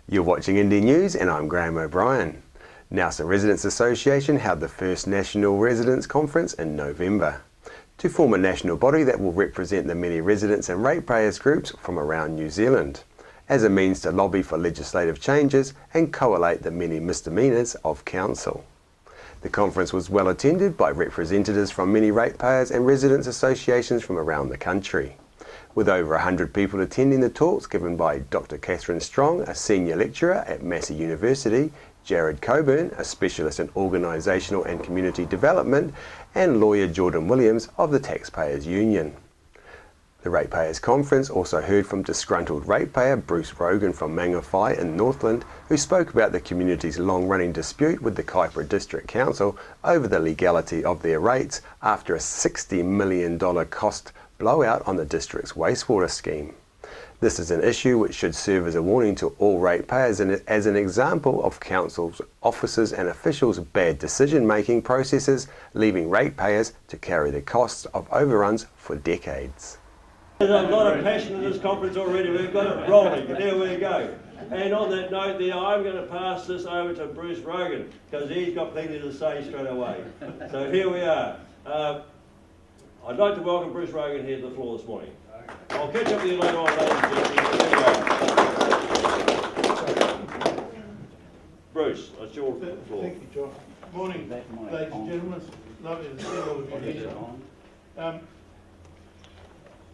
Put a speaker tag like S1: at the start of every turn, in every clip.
S1: You're watching Indie News and I'm Graham O'Brien. Nelson Residents Association held the first National Residents Conference in November to form a national body that will represent the many residents and ratepayers groups from around New Zealand as a means to lobby for legislative changes and collate the many misdemeanours of council. The conference was well attended by representatives from many ratepayers and residents associations from around the country, with over 100 people attending the talks given by Dr. Catherine Strong, a senior lecturer at Massey University, Jared Coburn, a specialist in organisational and community development, and lawyer Jordan Williams of the Taxpayers Union. The Ratepayers Conference also heard from disgruntled ratepayer Bruce Rogan from Mangawhai in Northland, who spoke about the community's long-running dispute with the Kaipara District Council over the legality of their rates after a $60 million cost blowout on the district's wastewater scheme. This is an issue which should serve as a warning to all ratepayers and as an example of council's officers and officials' bad decision-making processes, leaving ratepayers to carry the costs of overruns for decades.
S2: There's a lot of passion in this conference already. We've got it rolling. There we go. And on that note there, I'm going to pass this over to Bruce Rogan because he's got plenty to say straight away. So here we are. I'd like to welcome Bruce Rogan here to the floor this morning. I'll catch up with you later on, ladies and gentlemen. Bruce, it's your floor.
S3: Thank you, John. Morning, ladies and gentlemen. It's lovely to see all of you here.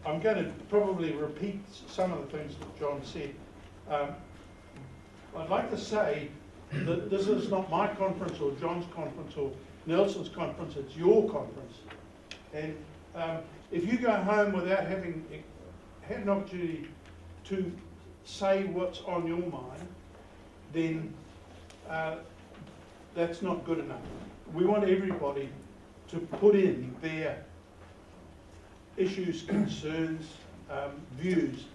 S3: I'm going to probably repeat some of the things that John said. I'd like to say that this is not my conference or John's conference or Nelson's conference, it's your conference. And if you go home without having had an opportunity to say what's on your mind, then that's not good enough. We want everybody to put in their issues, concerns, views,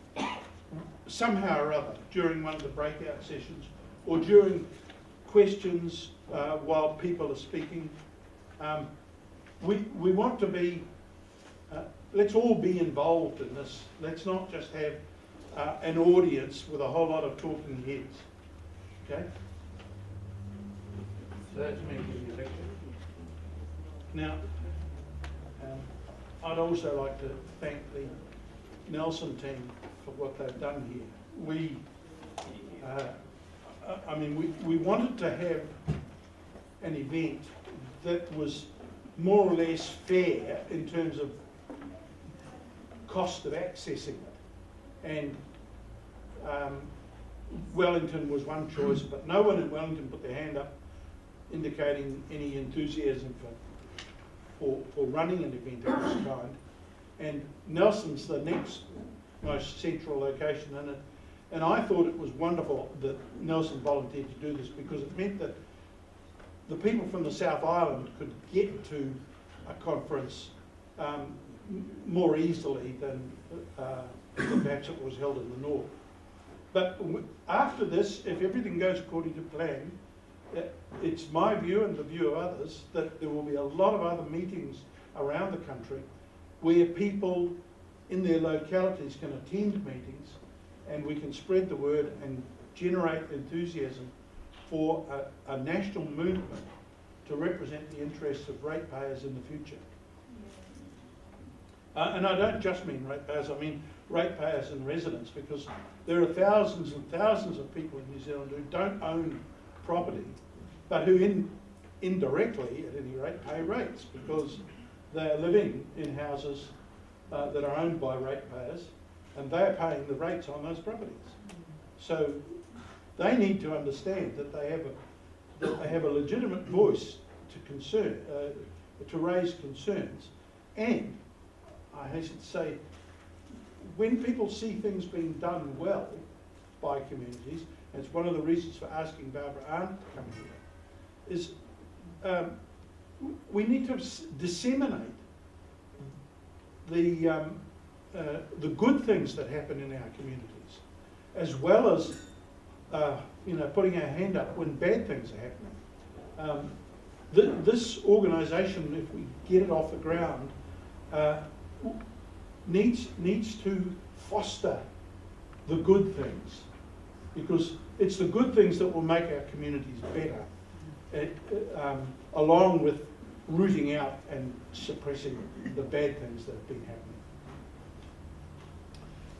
S3: somehow or other, during one of the breakout sessions or during questions while people are speaking. We want to be, let's all be involved in this. Let's not just have an audience with a whole lot of talking heads. Okay? So that's me giving you a lecture. Now, I'd also like to thank the Nelson team for what they've done here. We wanted to have an event that was more or less fair in terms of cost of accessing it. And Wellington was one choice, but no one in Wellington put their hand up indicating any enthusiasm for running an event of this kind. And Nelson's the next most central location in it. And I thought it was wonderful that Nelson volunteered to do this because it meant that the people from the South Island could get to a conference more easily than perhaps it was held in the north. But after this, if everything goes according to plan, it's my view and the view of others that there will be a lot of other meetings around the country where people in their localities can attend meetings and we can spread the word and generate enthusiasm for a national movement to represent the interests of ratepayers in the future. And I don't just mean ratepayers, I mean ratepayers and residents, because there are thousands and thousands of people in New Zealand who don't own property, but who indirectly, at any rate, pay rates because they are living in houses that are owned by ratepayers and they are paying the rates on those properties. So they need to understand that they have a legitimate voice to raise concerns. And I hasten to say, when people see things being done well by communities, and it's one of the reasons for asking Barbara Arndt to come here, is we need to disseminate the good things that happen in our communities, as well as putting our hand up when bad things are happening. This organisation, if we get it off the ground, needs to foster the good things because it's the good things that will make our communities better, along with rooting out and suppressing the bad things that have been happening.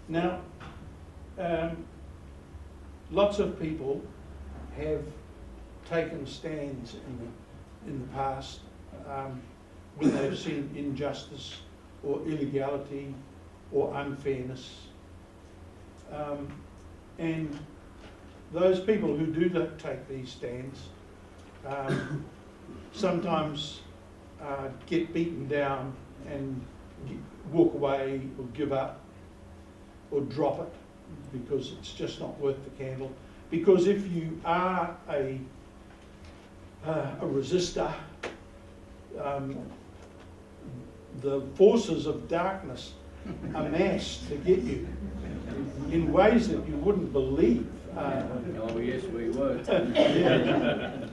S3: Now, lots of people have taken stands in the past when they've seen injustice or illegality or unfairness. And those people who do take these stands sometimes get beaten down and walk away or give up or drop it because it's just not worth the candle. Because if you are a resistor, the forces of darkness amass to get you in ways that you wouldn't believe.
S4: Oh yes, we would.
S3: Yeah.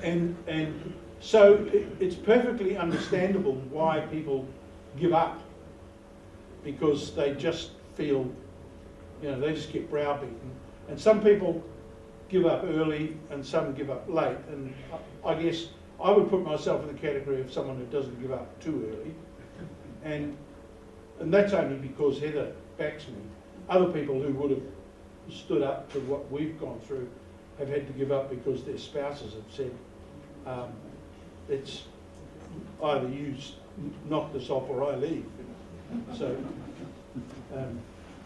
S3: And so it's perfectly understandable why people give up, because they just feel, they just get browbeaten. And some people give up early and some give up late. And I guess I would put myself in the category of someone who doesn't give up too early. And that's only because Heather backs me. Other people who would have stood up to what we've gone through have had to give up because their spouses have said, it's either you knock this off or I leave. So,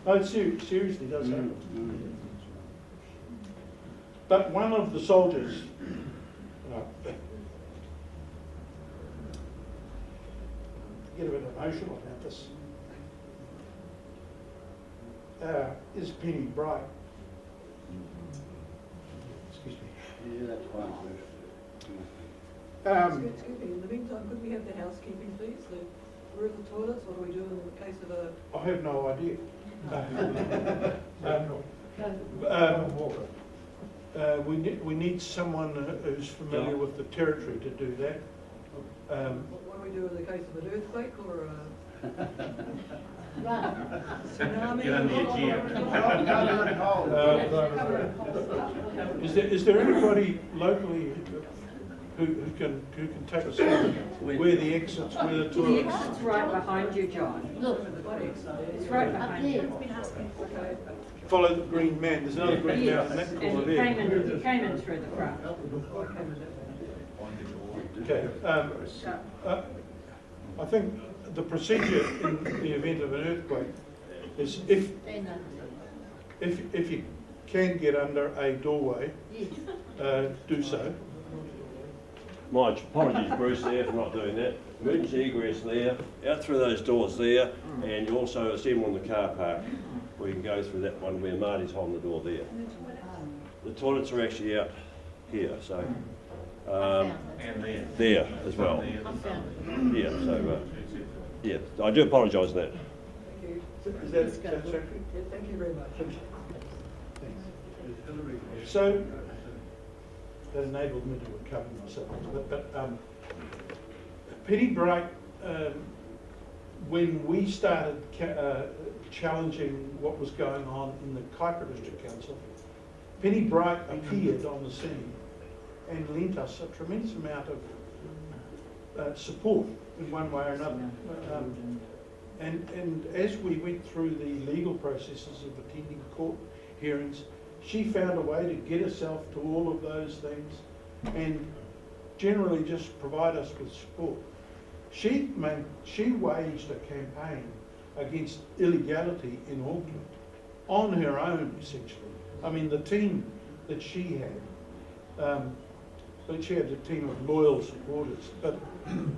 S3: no, it seriously does happen. But one of the soldiers, get a bit emotional about this, is Penny Bright. Excuse me.
S4: Yeah, that's fine.
S5: Excuse me, in the meantime, could we have the housekeeping, please? Where are the toilets? What do we do in the case of a...
S3: I have no idea. We need someone who's familiar with the territory to do that.
S5: What do we do in the case of an earthquake or a...
S3: Is there anybody locally who can take us through where the exits, where the
S6: The
S3: toilets?
S6: exit's right behind you, John. Look, it's right behind you.
S3: Follow the green man. There's another green man in that
S6: And
S3: corner
S6: he
S3: there.
S6: came in through the front.
S3: Okay. I think the procedure in the event of an earthquake is if you can get under a doorway, do so.
S2: My apologies, Bruce, there for not doing that. Emergency egress there, out through those doors there, and you also assemble in the car park. We can go through that one where Marty's holding the door there. The toilets are actually out here, so and there as well. Yeah, so yeah, I do apologise for that.
S5: Thank you.
S3: Is that satisfactory?
S5: Yeah, thank you very much.
S3: So that enabled me to recover myself. But Penny Bright, when we started challenging what was going on in the Kaipara District Council, Penny Bright appeared on the scene and lent us a tremendous amount of support in one way or another. And as we went through the legal processes of attending court hearings, she found a way to get herself to all of those things and generally just provide us with support. She waged a campaign against illegality in Auckland on her own, essentially. I mean, the team that she had, but she had a team of loyal supporters,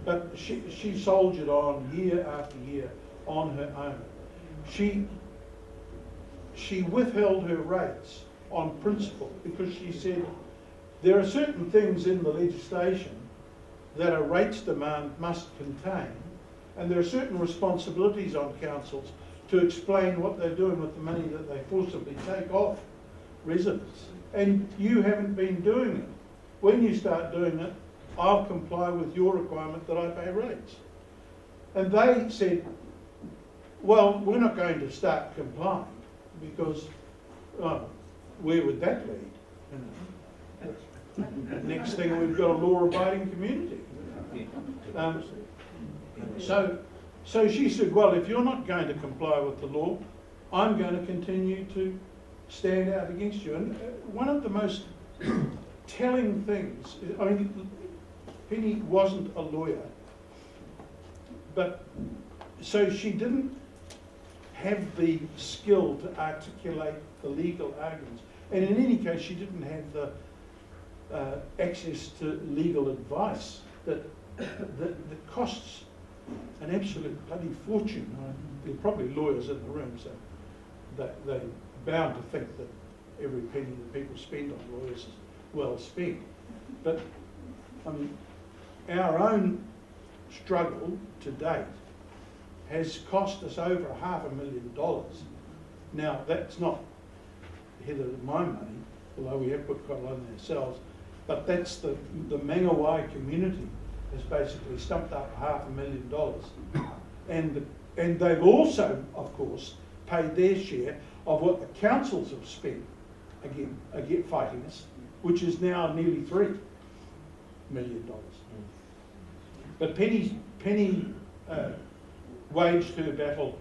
S3: but she soldiered on year after year on her own. She withheld her rates on principle because she said there are certain things in the legislation that a rates demand must contain, and there are certain responsibilities on councils to explain what they're doing with the money that they forcibly take off residents. And you haven't been doing it. When you start doing it, I'll comply with your requirement that I pay rates. And they said, well, we're not going to start complying because where would that lead? You know? Next thing, we've got a law-abiding community. So she said, well, if you're not going to comply with the law, I'm going to continue to stand out against you. And one of the most telling things, I mean, Penny wasn't a lawyer, but so she didn't have the skill to articulate the legal arguments. And in any case, she didn't have the access to legal advice that costs an absolute bloody fortune. There are probably lawyers in the room, so they're bound to think that every penny that people spend on lawyers is well spent. But I mean, our own struggle to date has cost us over $500,000. Now, that's not Heather and my money, although we have put quite a lot in ourselves, but that's the Mangawhai community has basically stumped up $500,000. And they've also, of course, paid their share of what the councils have spent, again fighting us, which is now nearly $3 million. But Penny waged her battle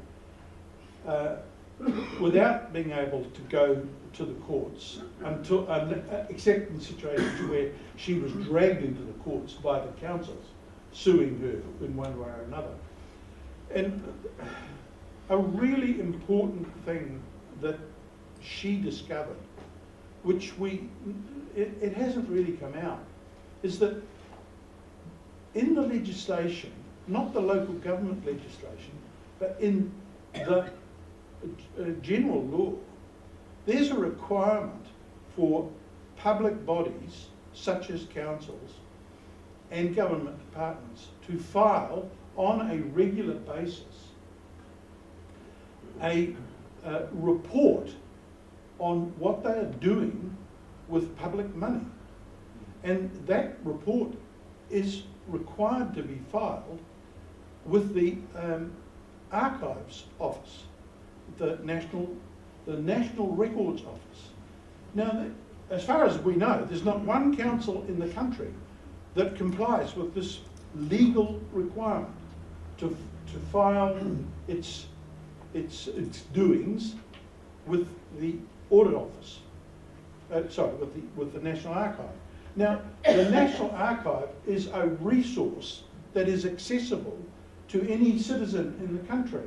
S3: without being able to go to the courts, until, except in situations where she was dragged into the courts by the councils, suing her in one way or another. And a really important thing that she discovered, which it hasn't really come out, is that in the legislation, not the local government legislation, but in the general law, there's a requirement for public bodies, such as councils and government departments, to file on a regular basis a report on what they are doing with public money. And that report is required to be filed with the Archives Office, the National Records Office. Now, as far as we know, there's not one council in the country that complies with this legal requirement to file its doings with the Audit Office. With the National Archive. Now, the National Archive is a resource that is accessible to any citizen in the country.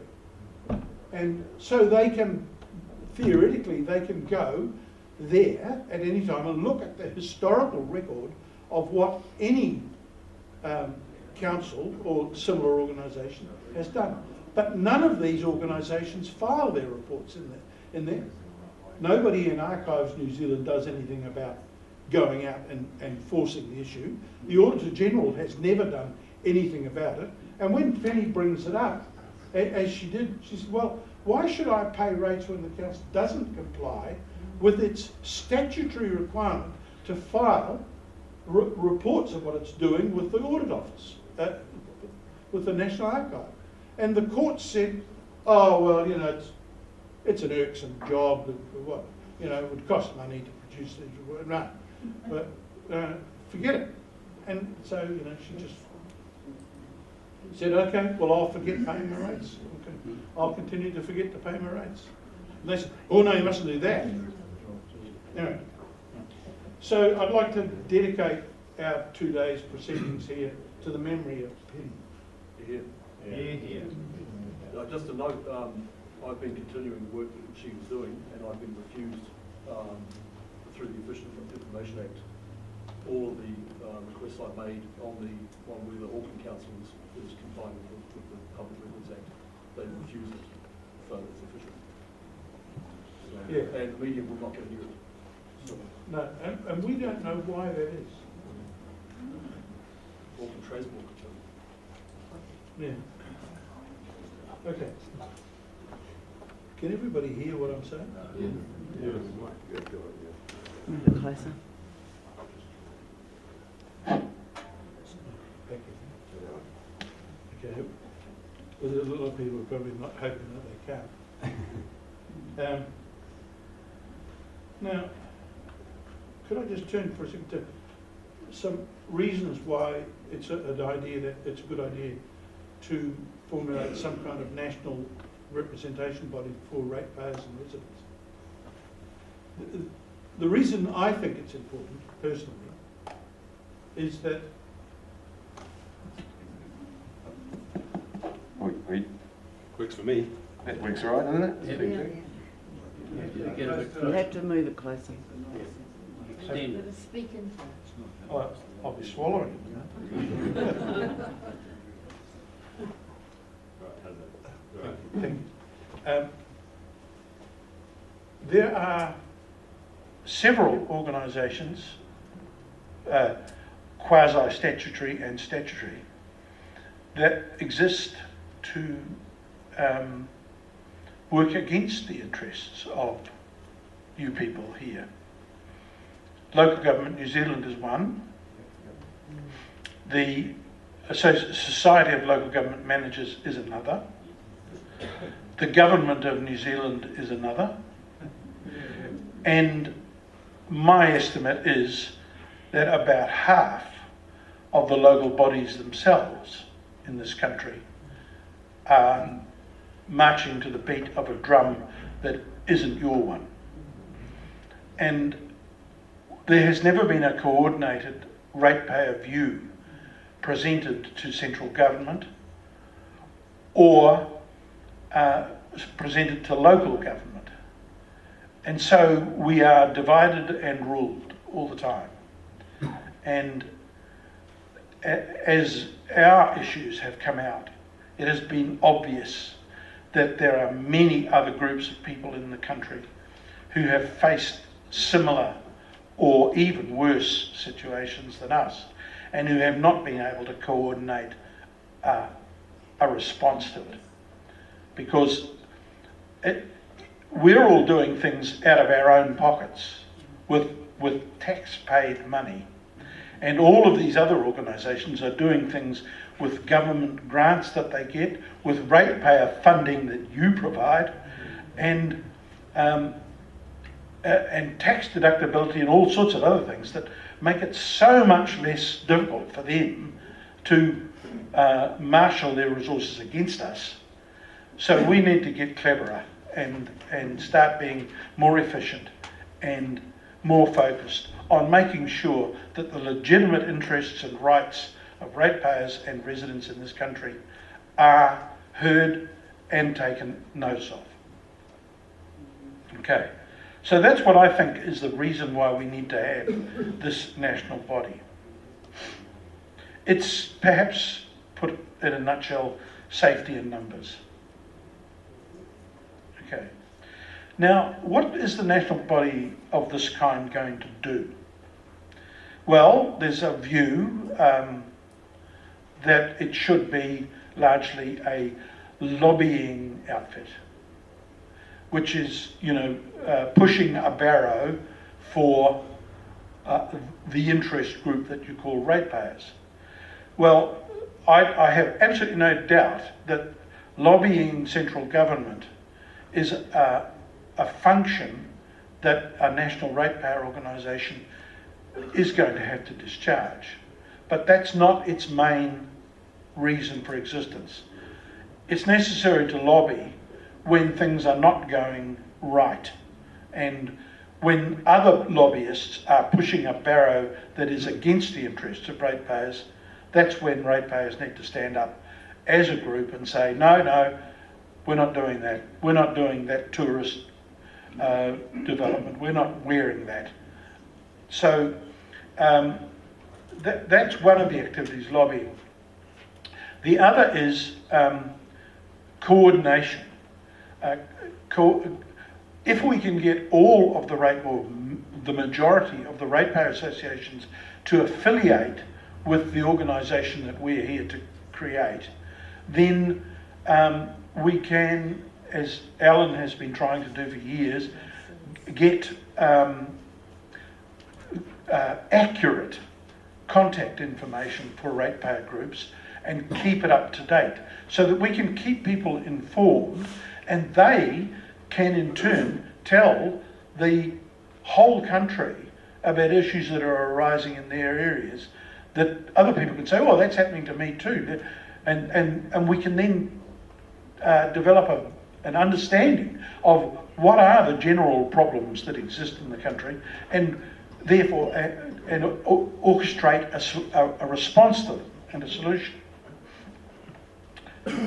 S3: And so they can, theoretically, they can go there at any time and look at the historical record of what any council or similar organisation has done. But none of these organisations file their reports in there. Nobody in Archives New Zealand does anything about going out and forcing the issue. The Auditor General has never done anything about it. And when Penny brings it up, as she did, she said, well, why should I pay rates when the council doesn't comply with its statutory requirement to file reports of what it's doing with the Audit Office, with the National Archive? And the court said, oh, well, you know, it's an irksome job, what, you know, it would cost money to produce these reports. No, but forget it. And so, you know, she just said, okay, well, I'll forget paying my rates. Okay. I'll continue to forget to pay my rates. And they said, oh no, you mustn't do that. Anyway, so I'd like to dedicate our 2 days proceedings here to the memory of Penny.
S7: Yeah. Just a note, I've been continuing the work that she was doing, and I've been refused through the Official Information Act all of the requests I made on the one where the Auckland Council is confined with the Public Records Act. They refused it, so it's official. So,
S3: Yeah.
S7: And the media will not go near it. So,
S3: No, and we don't know why that is.
S7: Auckland Transport could tell you.
S3: Yeah. Okay. Can everybody hear what I'm saying?
S6: A bit closer.
S3: Thank you. Okay. Well, a lot of people are probably not hoping that they can. Now, could I just turn for a second to some reasons why it's a good idea to formulate some kind of national representation body for ratepayers and residents. The reason I think it's important, personally, is that
S1: Works for me.
S8: That works all right, doesn't it?
S6: You'll have to move it closer.
S3: I'll be swallowing it. Thank you. There are several organisations, quasi-statutory and statutory, that exist to work against the interests of you people here. Local Government New Zealand is one. The Society of Local Government Managers is another. The Government of New Zealand is another. And my estimate is that about half of the local bodies themselves in this country are marching to the beat of a drum that isn't your one. And there has never been a coordinated ratepayer view presented to central government or presented to local government. And so we are divided and ruled all the time. And as our issues have come out, it has been obvious that there are many other groups of people in the country who have faced similar or even worse situations than us, and who have not been able to coordinate a response to it. Because we're all doing things out of our own pockets with tax-paid money. And all of these other organisations are doing things with government grants that they get, with ratepayer funding that you provide, and tax deductibility and all sorts of other things that make it so much less difficult for them to marshal their resources against us. So we need to get cleverer and start being more efficient and more focused on making sure that the legitimate interests and rights of ratepayers and residents in this country are heard and taken notice of. Okay, so that's what I think is the reason why we need to have this national body. It's perhaps, put in a nutshell, safety in numbers. Okay. Now, what is the national body of this kind going to do? Well, there's a view that it should be largely a lobbying outfit, which is, pushing a barrow for the interest group that you call ratepayers. Well, I have absolutely no doubt that lobbying central government is a function that a national ratepayer organisation is going to have to discharge. But that's not its main reason for existence. It's necessary to lobby when things are not going right, and when other lobbyists are pushing a barrow that is against the interests of ratepayers. That's when ratepayers need to stand up as a group and say, no, we're not doing that. We're not doing that tourist development. We're not wearing that. So that's one of the activities, lobbying. The other is coordination. If we can get all of the the majority of the ratepayer associations to affiliate with the organisation that we're here to create, then we can, as Alan has been trying to do for years, get accurate contact information for ratepayer groups and keep it up to date, so that we can keep people informed, and they can in turn tell the whole country about issues that are arising in their areas, that other people can say, well, that's happening to me too. And we can then develop an understanding of what are the general problems that exist in the country, and therefore orchestrate a response to them and a solution.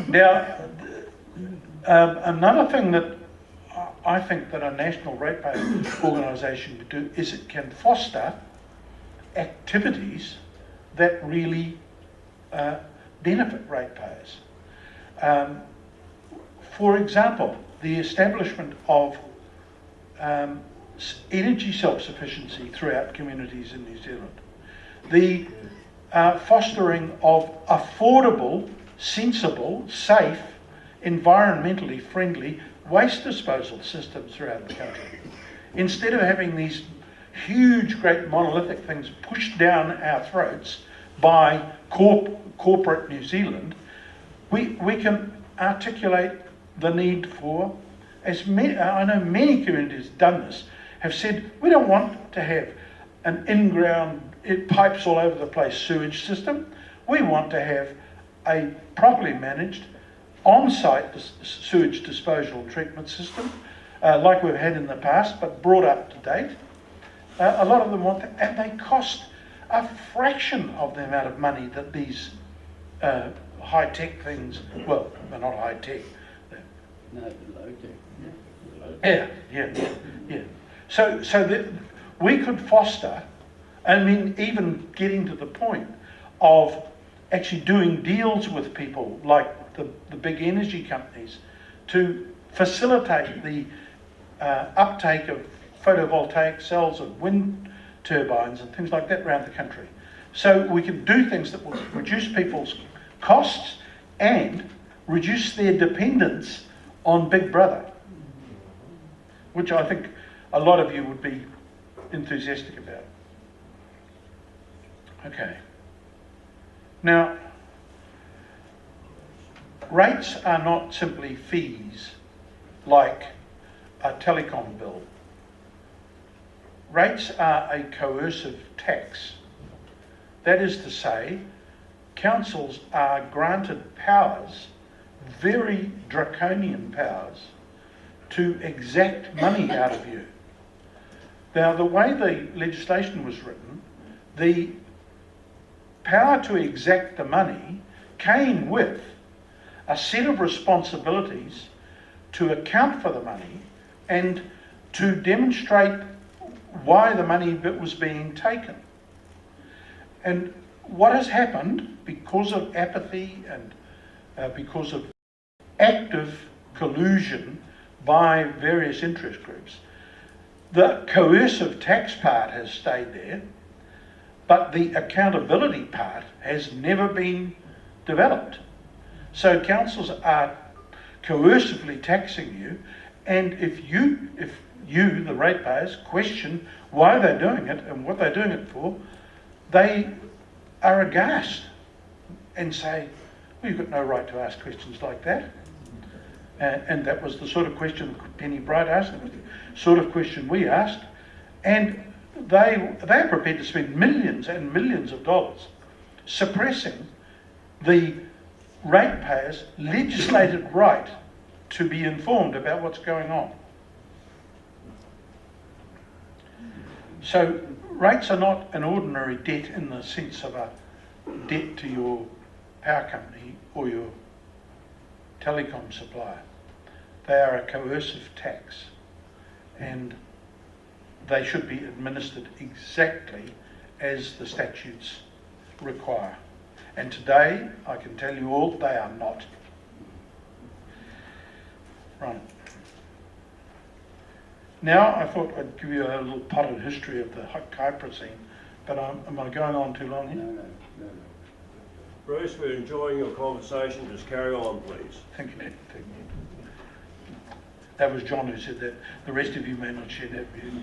S3: Now, another thing that I think that a national ratepayer organisation could do is it can foster activities that really benefit ratepayers. For example, the establishment of energy self-sufficiency throughout communities in New Zealand. The fostering of affordable, sensible, safe, environmentally friendly waste disposal systems throughout the country. Instead of having these huge, great monolithic things pushed down our throats by corporate New Zealand, we can articulate the need for, I know many communities have done this, have said, we don't want to have an in-ground, pipes all over the place sewage system. We want to have a properly managed on-site sewage disposal treatment system, like we've had in the past, but brought up to date. A lot of them want that, and they cost a fraction of the amount of money that these high-tech things, well, they're not high-tech.
S4: No, low-tech.
S3: Yeah. So that we could foster, I mean, even getting to the point of actually doing deals with people like the big energy companies to facilitate the uptake of photovoltaic cells and wind turbines and things like that around the country. So we can do things that will reduce people's costs and reduce their dependence on Big Brother, which I think a lot of you would be enthusiastic about. Okay. Now, rates are not simply fees like a telecom bill. Rates are a coercive tax. That is to say, councils are granted powers, very draconian powers, to exact money out of you. Now, the way the legislation was written, the power to exact the money came with a set of responsibilities to account for the money and to demonstrate why the money was being taken. And what has happened, because of apathy and because of active collusion by various interest groups, the coercive tax part has stayed there, but the accountability part has never been developed. So councils are coercively taxing you, and if you, the ratepayers, question why they're doing it and what they're doing it for, they are aghast and say, well, you've got no right to ask questions like that. And that was the sort of question Penny Bright asked, it was the sort of question we asked, and they're prepared to spend millions and millions of dollars suppressing the ratepayers' legislated right to be informed about what's going on. So rates are not an ordinary debt in the sense of a debt to your power company or your telecom supplier. They are a coercive tax, and they should be administered exactly as the statutes require. And today, I can tell you all, they are not. Right. Now, I thought I'd give you a little potted history of the Kaipara scene, but am I going on too long here?
S4: No.
S2: Bruce, we're enjoying your conversation. Just carry on, please.
S3: Thank you, Ned. Thank you. That was John who said that. The rest of you may not share that view.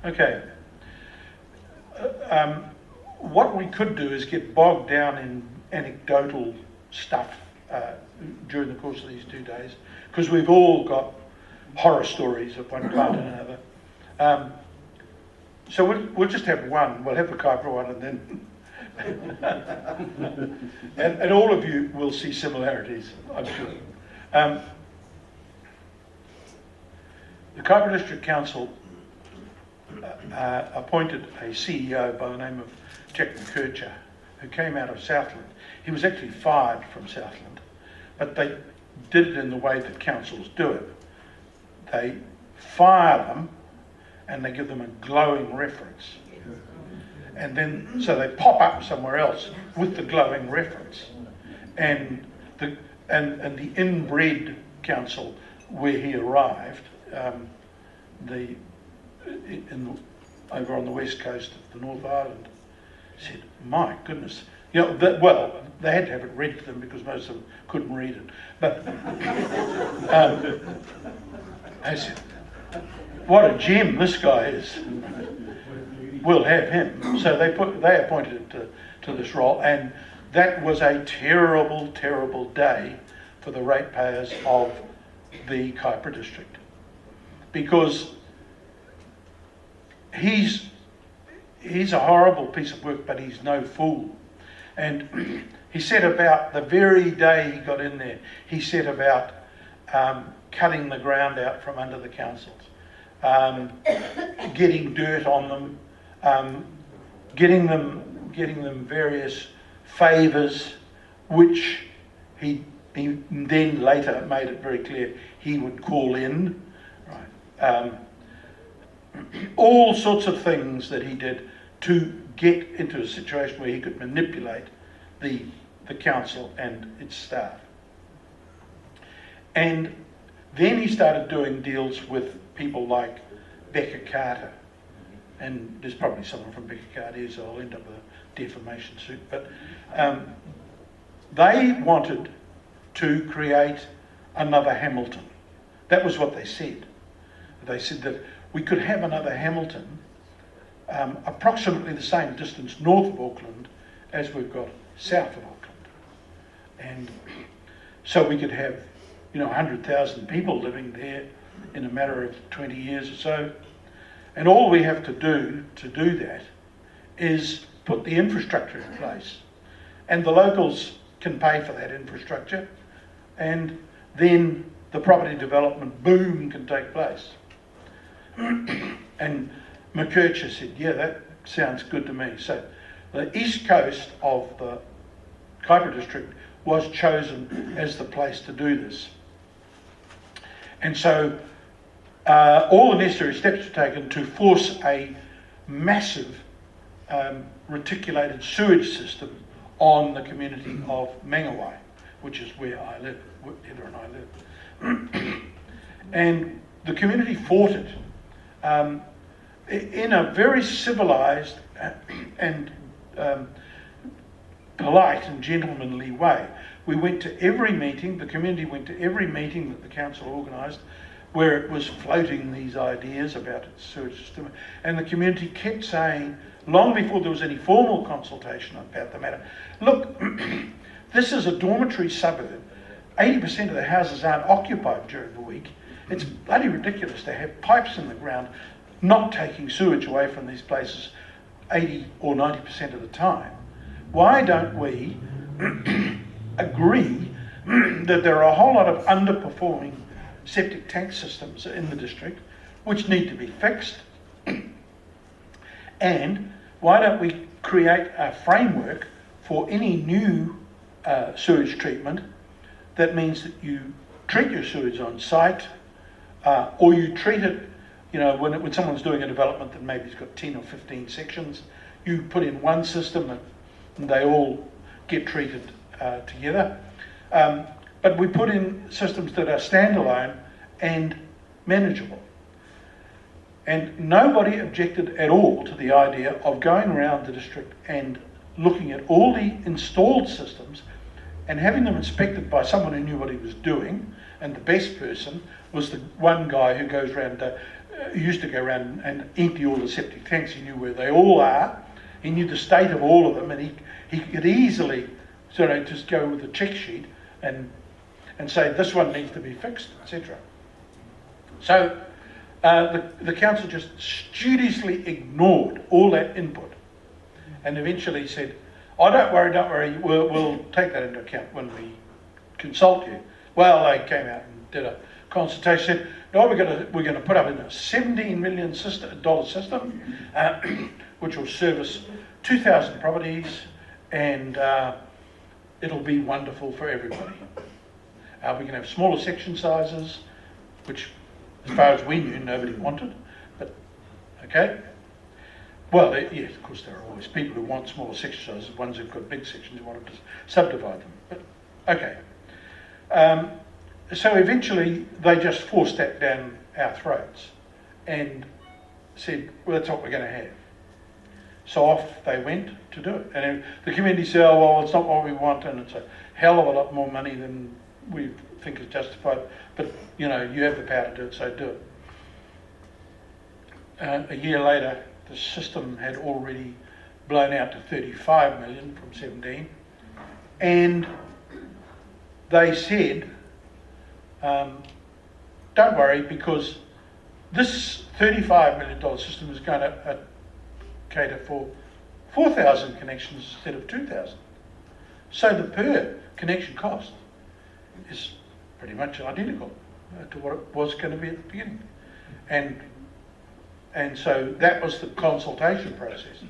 S3: Okay. What we could do is get bogged down in anecdotal stuff during the course of these 2 days, because we've all got horror stories of one kind and another. So we'll just have one. We'll have the Kaipara one, and then and all of you will see similarities, I'm sure. The Kaipara District Council appointed a CEO by the name of Jack McKercher, who came out of Southland. He was actually fired from Southland, but they did it in the way that councils do it. They fire them and they give them a glowing reference. And then, so they pop up somewhere else with the glowing reference. And the inbred council where he arrived, over on the west coast of the North Island, said, my goodness, you know, well, they had to have it read to them because most of them couldn't read it. But I said, what a gem this guy is. We'll have him. So they appointed him to this role, and that was a terrible, terrible day for the ratepayers of the Kaipara District, because he's a horrible piece of work, but he's no fool. And he set about, the very day he got in there, he set about cutting the ground out from under the councils, getting dirt on them, getting them various favours, which he then later made it very clear he would call in. Right. All sorts of things that he did to get into a situation where he could manipulate the council and its staff. And then he started doing deals with people like Becca Carter, and there's probably someone from Becca Carter here, so I'll end up with a defamation suit, but they wanted to create another Hamilton. That was what they said. They said that we could have another Hamilton approximately the same distance north of Auckland as we've got south of Auckland. And so we could have, 100,000 people living there in a matter of 20 years or so. And all we have to do that is put the infrastructure in place. And the locals can pay for that infrastructure, and then the property development boom can take place. And McKercher said, yeah, that sounds good to me. So the east coast of the Kaipara District was chosen as the place to do this. And so all the necessary steps were taken to force a massive reticulated sewage system on the community of Mangawhai, which is where I live, Heather and I live. And the community fought it in a very civilised and polite and gentlemanly way. We went to every meeting, the community went to every meeting that the council organised, where it was floating these ideas about its sewage system, and the community kept saying, long before there was any formal consultation about the matter, look, this is a dormitory suburb. 80% of the houses aren't occupied during the week. It's bloody ridiculous to have pipes in the ground not taking sewage away from these places 80 or 90% of the time. Why don't we agree that there are a whole lot of underperforming septic tank systems in the district which need to be fixed, and why don't we create a framework for any new sewage treatment that means that you treat your sewage on site, or you treat it, when someone's doing a development that maybe it's got 10 or 15 sections, you put in one system and they all get treated together. But we put in systems that are standalone and manageable. And nobody objected at all to the idea of going around the district and looking at all the installed systems and having them inspected by someone who knew what he was doing. And the best person was the one guy who goes around, who used to go around and empty all the septic tanks. He knew where they all are. He knew the state of all of them, and he could easily just go with a check sheet and say this one needs to be fixed, etc. So the council just studiously ignored all that input and eventually said, oh, don't worry, we'll take that into account when we consult you. Well, they came out and did a consultation, said, no, we're going to put up in a $17 million system, which will service 2,000 properties, and it'll be wonderful for everybody. We can have smaller section sizes, which, as far as we knew, nobody wanted, but okay. Well, yes, of course, there are always people who want smaller section sizes, ones who've got big sections who want to subdivide them, but okay. So eventually they just forced that down our throats and said, well, that's what we're going to have. So off they went to do it. And the community said, oh, well, it's not what we want, and it's a hell of a lot more money than we think is justified, but you know, you have the power to do it, so do it. A year later, the system had already blown out to 35 million from 17, and they said, don't worry, because this $35 million system is going to cater for 4,000 connections instead of 2,000. So the per connection cost is pretty much identical to what it was going to be at the beginning. And so that was the consultation process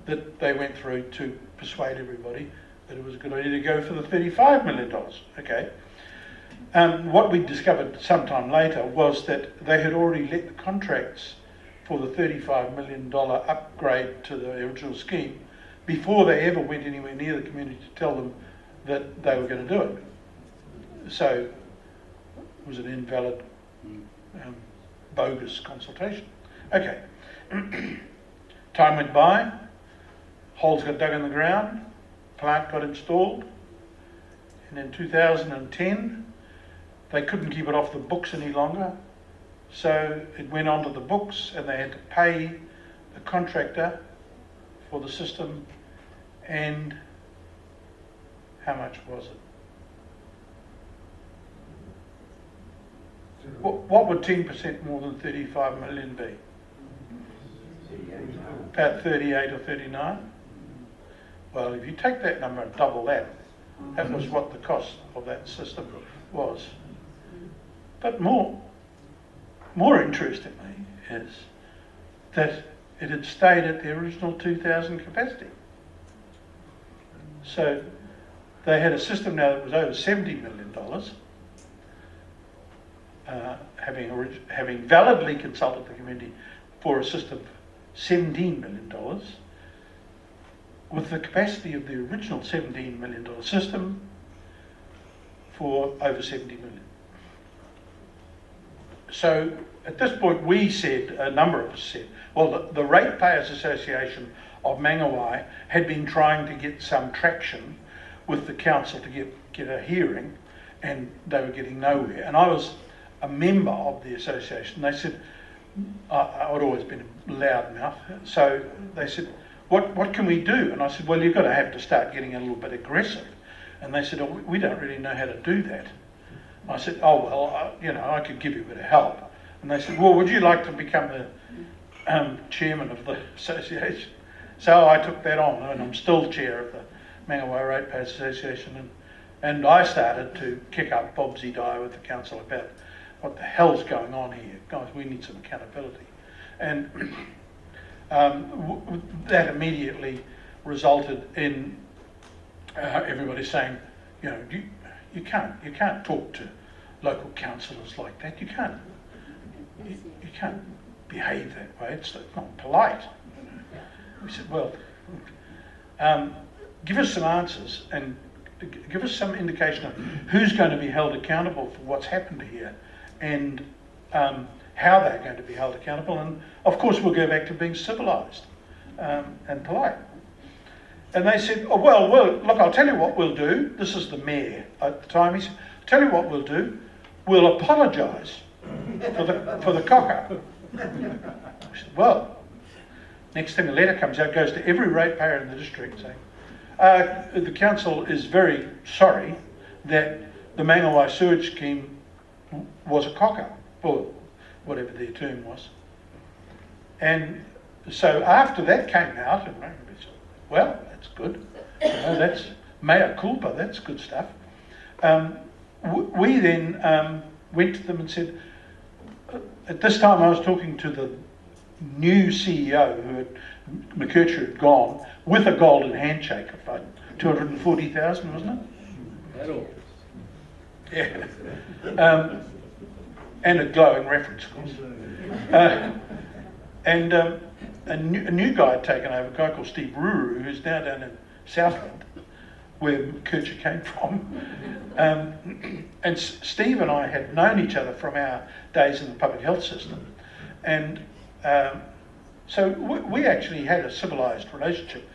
S3: that they went through to persuade everybody that it was a good idea to go for the $35 million. Okay. What we discovered sometime later was that they had already let the contracts for the $35 million upgrade to the original scheme before they ever went anywhere near the community to tell them that they were going to do it. So it was an invalid, bogus consultation. Okay. Time went by, holes got dug in the ground, plant got installed, and in 2010 they couldn't keep it off the books any longer, so it went onto the books and they had to pay the contractor for the system. And how much was it? What would 10% more than 35 million be? About 38 or 39? Well, if you take that number and double that, that was what the cost of that system was. But more interestingly is that it had stayed at the original 2,000 capacity. So they had a system now that was over $70 million, having validly consulted the community for a system of $17 million, with the capacity of the original $17 million system for over $70 million. So at this point we said, a number of us said, well, the Ratepayers Association of Mangawhai had been trying to get some traction with the council to get a hearing, and they were getting nowhere. And I was a member of the association. They said, I'd always been a loudmouth, so they said, what can we do? And I said, well, you've got to have to start getting a little bit aggressive. And they said, oh, we don't really know how to do that. I said, oh, well, I could give you a bit of help. And they said, well, would you like to become the chairman of the association? So I took that on, and I'm still chair of the Mangawhai Ratepayers Association, and I started to kick up Bobsy Die with the council about what the hell's going on here. Guys, we need some accountability. And that immediately resulted in everybody saying, you can't talk to local councillors like that. You can't behave that way. It's not polite. We said, well, give us some answers and give us some indication of who's going to be held accountable for what's happened here, and how they're going to be held accountable. And of course we'll go back to being civilised and polite. And they said, oh, well, look, I'll tell you what we'll do. This is the mayor at the time. He said, I'll tell you what we'll do. We'll apologise for the cock-up. I said, well, next thing a letter comes out, goes to every ratepayer in the district saying, the council is very sorry that the Mangawhai sewage scheme was a cock-up. Well, whatever their term was. And so after that came out, and well, that's good. That's mea culpa, that's good stuff. We then went to them and said, at this time I was talking to the new CEO who had, McKercher had gone, with a golden handshake of like 240,000, wasn't it?
S4: At all.
S3: Yeah. And a glowing reference, of course. And a new guy had taken over, a guy called Steve Ruru, who's now down in Southland, where Kircher came from. And Steve and I had known each other from our days in the public health system. And so we actually had a civilised relationship.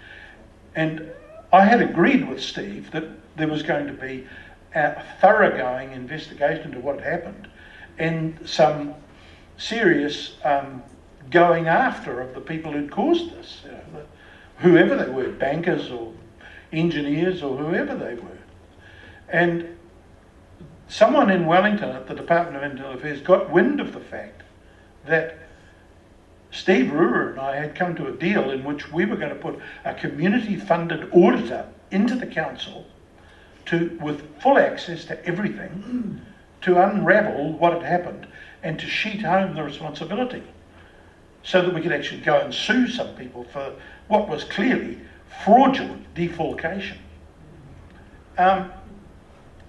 S3: And I had agreed with Steve that there was going to be a thoroughgoing investigation into what had happened and some serious going after of the people who'd caused this, whoever they were, bankers or engineers or whoever they were. And someone in Wellington at the Department of Internal Affairs got wind of the fact that Steve Ruru and I had come to a deal in which we were going to put a community-funded auditor into the council with full access to everything to unravel what had happened and to sheet home the responsibility so that we could actually go and sue some people for what was clearly fraudulent defalcation. The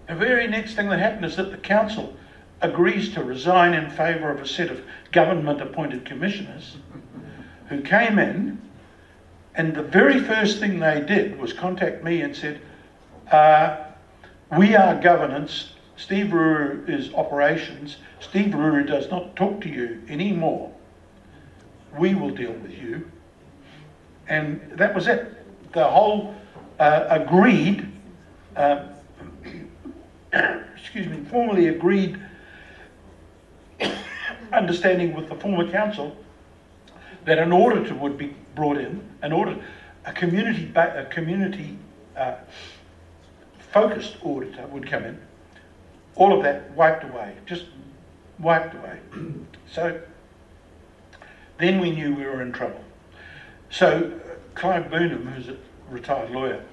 S3: very next thing that happened is that the council agrees to resign in favour of a set of government-appointed commissioners who came in, and the very first thing they did was contact me and said, we are governance, Steve Ruru is operations, Steve Ruru does not talk to you anymore. We will deal with you. And that was it. The whole agreed, formally agreed understanding with the former council that an auditor would be brought in, a community focused auditor would come in. All of that wiped away, just wiped away. So then we knew we were in trouble. So Clive Burnham, who's a retired lawyer,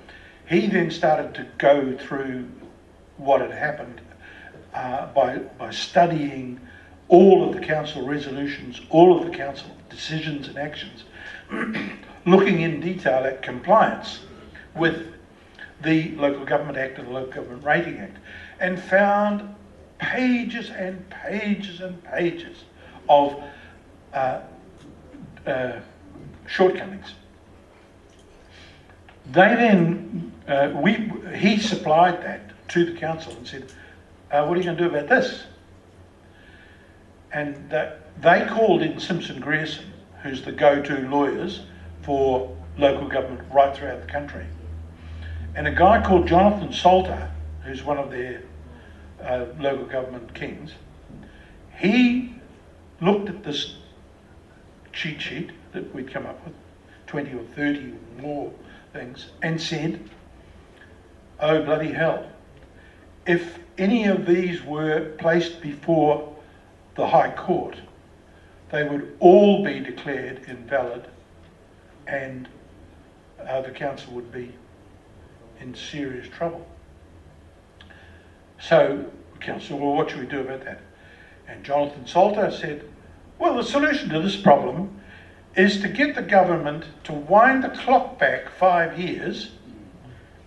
S3: he then started to go through what had happened by studying all of the council resolutions, all of the council decisions and actions, looking in detail at compliance with the Local Government Act and the Local Government Rating Act, and found pages and pages and pages of shortcomings. They then, he supplied that to the council and said, what are you going to do about this? And they called in Simpson Grierson, who's the go-to lawyers for local government right throughout the country. And a guy called Jonathan Salter, who's one of their local government kings, he looked at this cheat sheet that we'd come up with, 20 or 30 or more things, and said, oh bloody hell, if any of these were placed before the High Court, they would all be declared invalid and the council would be in serious trouble. So the council, well, what should we do about that? And Jonathan Salter said, well, the solution to this problem is to get the government to wind the clock back 5 years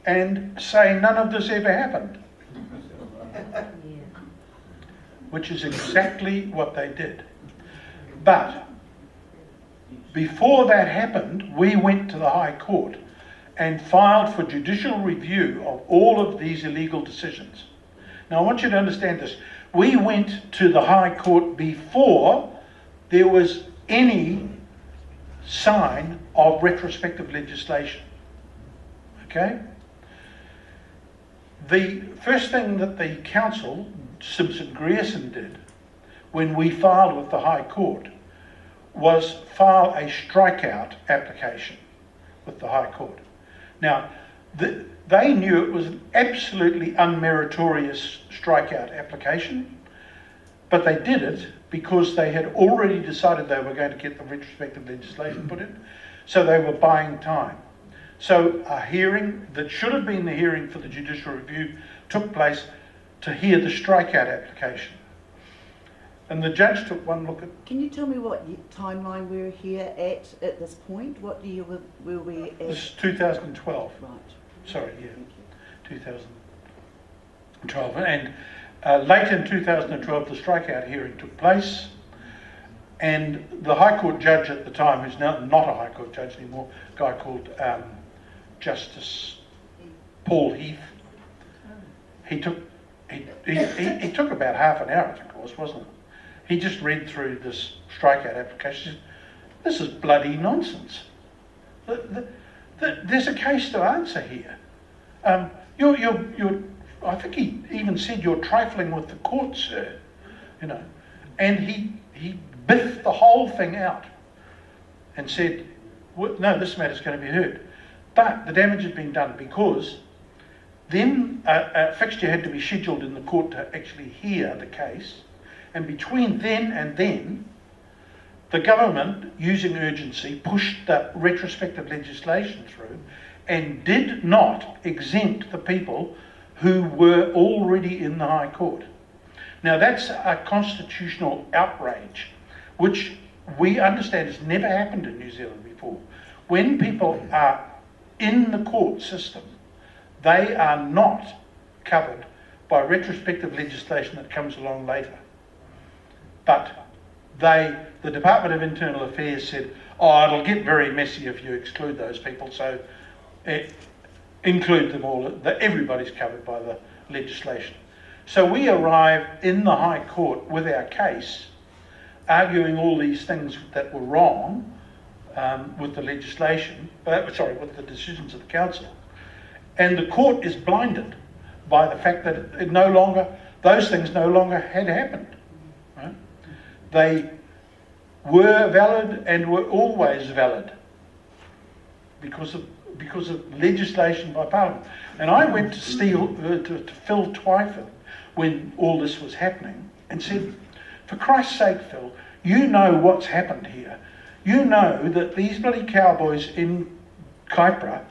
S3: and say none of this ever happened. Which is exactly what they did. But before that happened, we went to the High Court and filed for judicial review of all of these illegal decisions. Now I want you to understand this. We went to the High Court before there was any sign of retrospective legislation. Okay? The first thing that the council, Simpson Grierson, did when we filed with the High Court was file a strikeout application with the High Court. Now, they knew it was an absolutely unmeritorious strikeout application, but they did it because they had already decided they were going to get the retrospective legislation put in, so they were buying time. So a hearing that should have been the hearing for the judicial review took place to hear the strikeout application. And the judge took one look at...
S6: Can you tell me what timeline we're here at this point? What year will we at?
S3: This is 2012.
S6: Right.
S3: Sorry, yeah,
S6: Thank you.
S3: 2012. And late in 2012, the strikeout hearing took place. And the High Court judge at the time, who's now not a High Court judge anymore, a guy called Justice Paul Heath, he took about half an hour, I think it was, wasn't it? He just read through this strikeout application. This is bloody nonsense. There's a case to answer here. I think he even said you're trifling with the court, sir. You know, and he biffed the whole thing out and said, no, this matter's going to be heard. But the damage had been done because then a fixture had to be scheduled in the court to actually hear the case. And between then and then, the government, using urgency, pushed the retrospective legislation through and did not exempt the people who were already in the High Court. Now that's a constitutional outrage, which we understand has never happened in New Zealand before. When people are in the court system, they are not covered by retrospective legislation that comes along later. But the Department of Internal Affairs said, oh, it'll get very messy if you exclude those people, so include them all. Everybody's covered by the legislation. So we arrive in the High Court with our case, arguing all these things that were wrong with the legislation, with the decisions of the council. And the court is blinded by the fact that those things no longer had happened. Right? They were valid and were always valid because of legislation by Parliament. And I went to Phil Twyford when all this was happening and said, for Christ's sake, Phil, you know what's happened here. You know that these bloody cowboys in Kaipara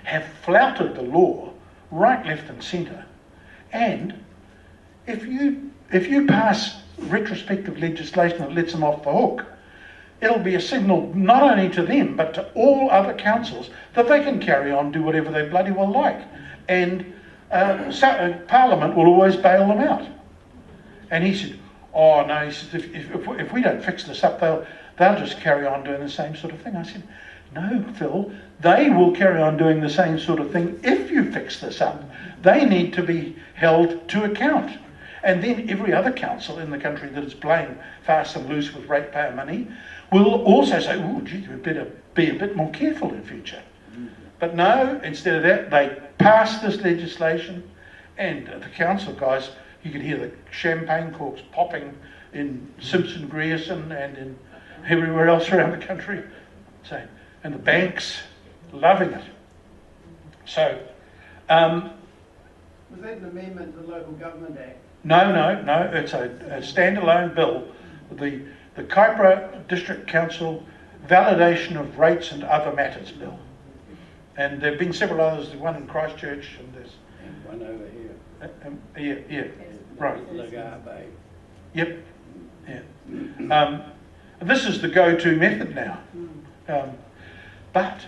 S3: have flouted the law right, left and centre. And if you pass retrospective legislation that lets them off the hook, it'll be a signal not only to them but to all other councils that they can carry on, do whatever they bloody well like. And Parliament will always bail them out. And he said, oh no, he said, if we don't fix this up, they'll just carry on doing the same sort of thing. I said, no, Phil, they will carry on doing the same sort of thing if you fix this up. They need to be held to account. And then every other council in the country that is playing fast and loose with ratepayer money will also say, oh, gee, we better be a bit more careful in future. But no, instead of that, they passed this legislation, and the council guys, you could hear the champagne corks popping in Simpson Grierson and in everywhere else around the country. So, and the banks loving it. So,
S8: was that an amendment to the Local Government Act?
S3: No, it's a standalone bill. The Kaipara District Council Validation of Rates and Other Matters Bill. And there have been several others, there's one in Christchurch and there's...
S4: And one over here.
S3: Yeah, right.
S4: Whangarei.
S3: Yep, yeah. This is the go-to method now. But,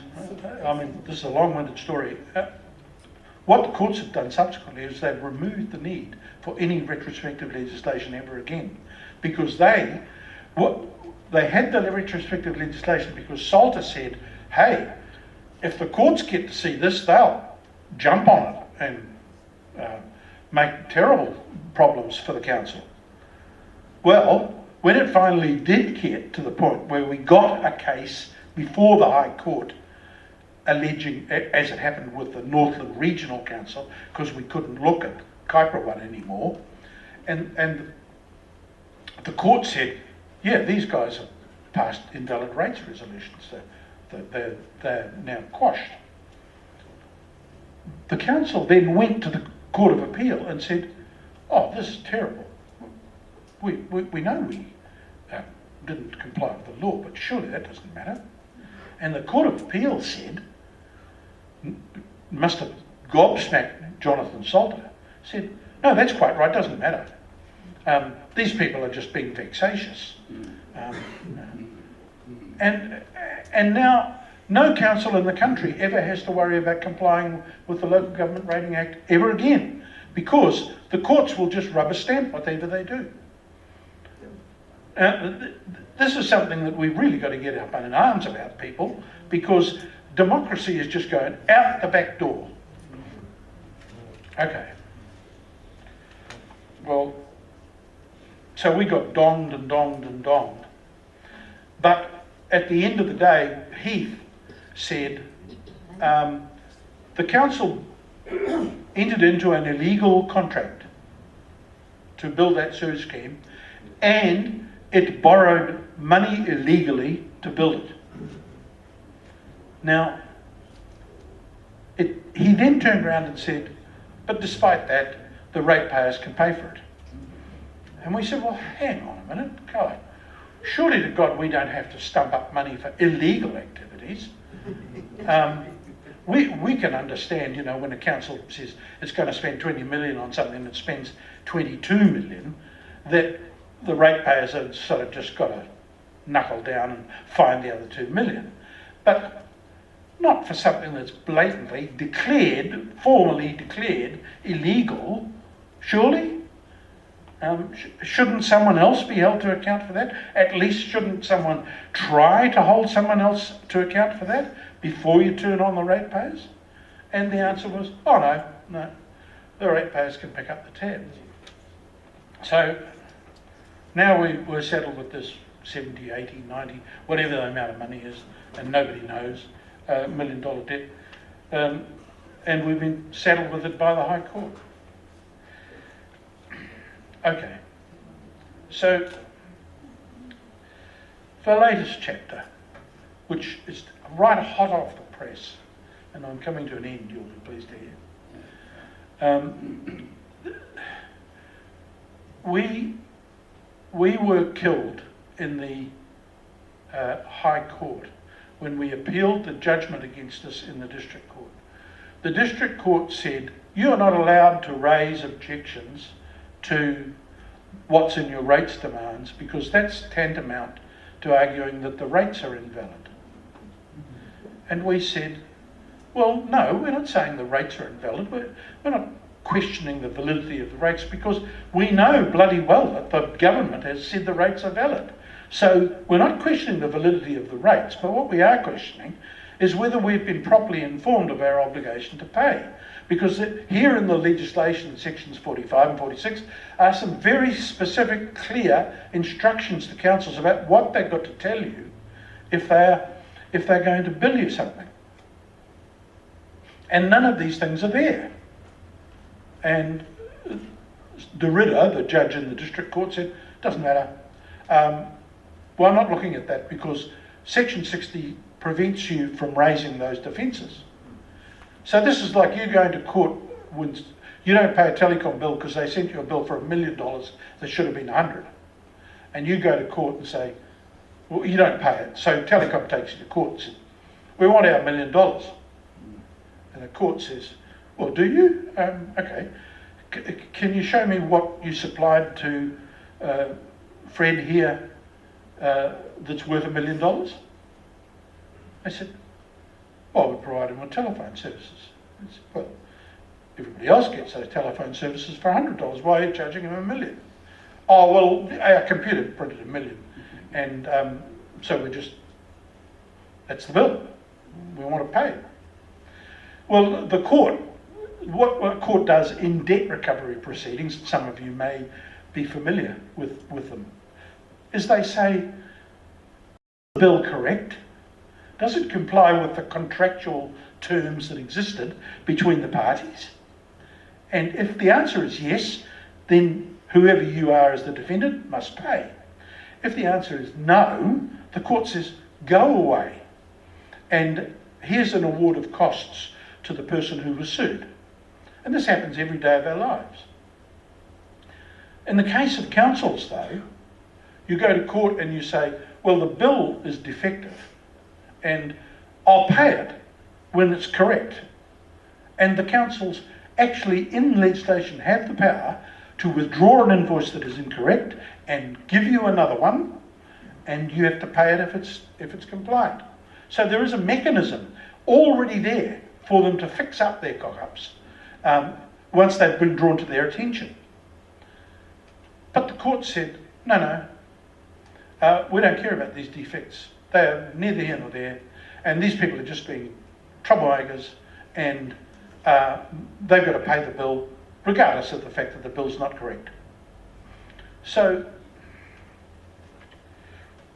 S3: I mean, this is a long-winded story. What the courts have done subsequently is they've removed the need for any retrospective legislation ever again, because they had the retrospective legislation because Salter said, hey, if the courts get to see this, they'll jump on it and make terrible problems for the council. Well, when it finally did get to the point where we got a case before the High Court alleging, as it happened with the Northland Regional Council, because we couldn't look at Kaipara one anymore, and the court said, yeah, these guys have passed invalid rates resolutions, so they're now quashed. The council then went to the Court of Appeal and said, oh, this is terrible.
S4: we know we didn't comply with the law, but surely that doesn't matter. And the Court of Appeal said, must have gobsmacked Jonathan Salter, said, no, that's quite right, doesn't matter. These people are just being vexatious. And now no council in the country ever has to worry about complying with the Local Government Rating Act ever again, because the courts will just rubber stamp whatever they do. This is something that we've really got to get up in arms about, people, because democracy is just going out the back door. Okay. Well, so we got donged and donged and donged. But at the end of the day, Heath said the council entered into an illegal contract to build that sewage scheme, and it borrowed money illegally to build it. Now, he then turned around and said, but despite that, the ratepayers can pay for it. And we said, well, hang on a minute, God, surely to God we don't have to stump up money for illegal activities. We can understand, you know, when a council says it's going to spend 20 million on something that spends 22 million, that the ratepayers have sort of just got to knuckle down and find the other 2 million. But not for something that's blatantly declared, formally declared illegal, surely? Shouldn't someone else be held to account for that? At least shouldn't someone try to hold someone else to account for that before you turn on the ratepayers? And the answer was, oh no, the ratepayers can pick up the tab. So now we're settled with this 70, 80, 90, whatever the amount of money is, and nobody knows, $1 million debt. And we've been settled with it by the High Court. Okay, so the latest chapter, which is right hot off the press, and I'm coming to an end, you'll be pleased to hear. We were killed in the High Court when we appealed the judgment against us in the District Court. The District Court said, you're not allowed to raise objections to what's in your rates demands, because that's tantamount to arguing that the rates are invalid. And we said, well, no, we're not saying the rates are invalid. We're not questioning the validity of the rates, because we know bloody well that the government has said the rates are valid. So we're not questioning the validity of the rates, but what we are questioning is whether we've been properly informed of our obligation to pay. Because here in the legislation, sections 45 and 46, are some very specific, clear instructions to councils about what they've got to tell you if they're going to bill you something. And none of these things are there. And Derrida, the judge in the District Court, said, doesn't matter. Well, I'm not looking at that, because section 60 prevents you from raising those defences. So this is like you going to court when you don't pay a telecom bill because they sent you a bill for $1 million that should have been 100. And you go to court and say, well, you don't pay it. So telecom takes you to court and says, we want our $1 million. And the court says, well, do you? Okay. Can you show me what you supplied to Fred here that's worth $1 million? I said, well, we provide him with telephone services. I said, well, everybody else gets those telephone services for $100. Why are you charging him $1 million? Oh, well, our computer printed $1 million. And so that's the bill. We want to pay it. Well, the court, what a court does in debt recovery proceedings, some of you may be familiar with them, is they say, the bill correct? Does it comply with the contractual terms that existed between the parties? And if the answer is yes, then whoever you are as the defendant must pay. If the answer is no, the court says, go away. And here's an award of costs to the person who was sued. And this happens every day of our lives. In the case of councils, though, you go to court and you say, well, the bill is defective and I'll pay it when it's correct. And the councils actually in legislation have the power to withdraw an invoice that is incorrect and give you another one, and you have to pay it if it's compliant. So there is a mechanism already there for them to fix up their cock-ups once they've been drawn to their attention. But the court said, no, we don't care about these defects. They are neither here nor there, and these people are just being troublemakers, and they've got to pay the bill regardless of the fact that the bill's not correct. So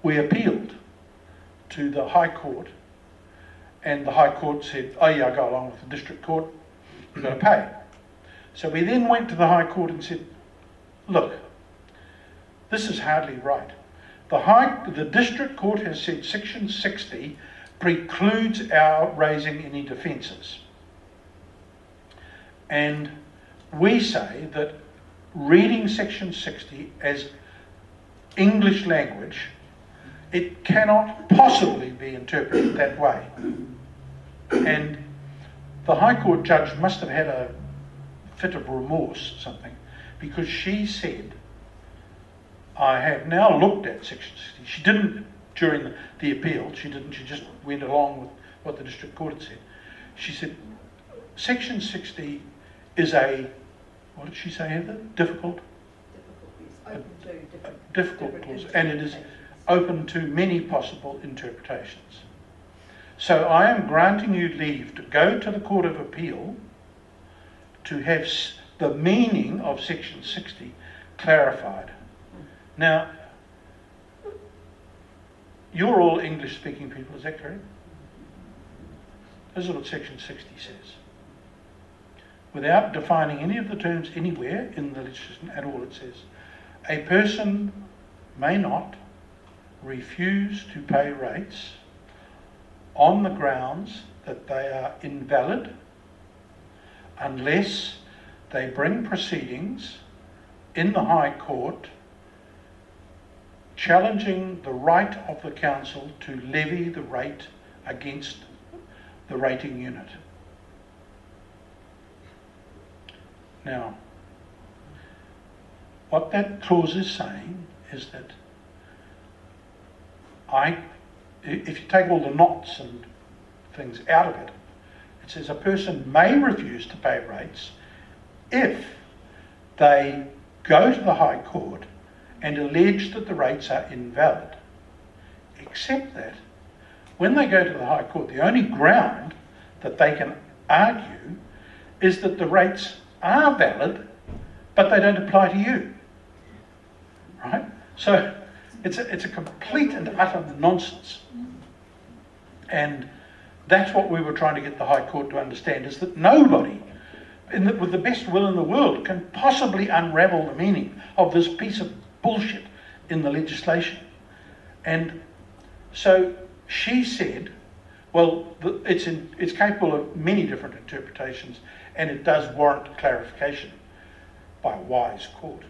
S4: we appealed to the High Court, and the High Court said, oh yeah, go along with the District Court, you've got to pay. So we then went to the High Court and said, look, this is hardly right. The District Court has said Section 60 precludes our raising any defences. And we say that reading Section 60 as English language, it cannot possibly be interpreted that way. And the High Court judge must have had a fit of remorse or something, because she said, I have now looked at Section 60. She didn't during the appeal, she just went along with what the District Court had said. She said, Section 60 is a, what did she say, Heather? Difficult clause, and it is open to many possible interpretations. So I am granting you leave to go to the Court of Appeal to have the meaning of Section 60 clarified. Now, you're all English-speaking people, is that correct? This is what Section 60 says. Without defining any of the terms anywhere in the legislation at all, it says, a person may not refuse to pay rates on the grounds that they are invalid unless they bring proceedings in the High Court challenging the right of the council to levy the rate against the rating unit. Now, what that clause is saying is that if you take all the knots and things out of it, it says a person may refuse to pay rates if they go to the High Court and allege that the rates are invalid. Except that when they go to the High Court, the only ground that they can argue is that the rates are valid, but they don't apply to you. Right? So it's a complete and utter nonsense. And that's what we were trying to get the High Court to understand, is that nobody, with the best will in the world, can possibly unravel the meaning of this piece of bullshit in the legislation. And so she said, well, it's capable of many different interpretations, and it does warrant clarification by a wise court.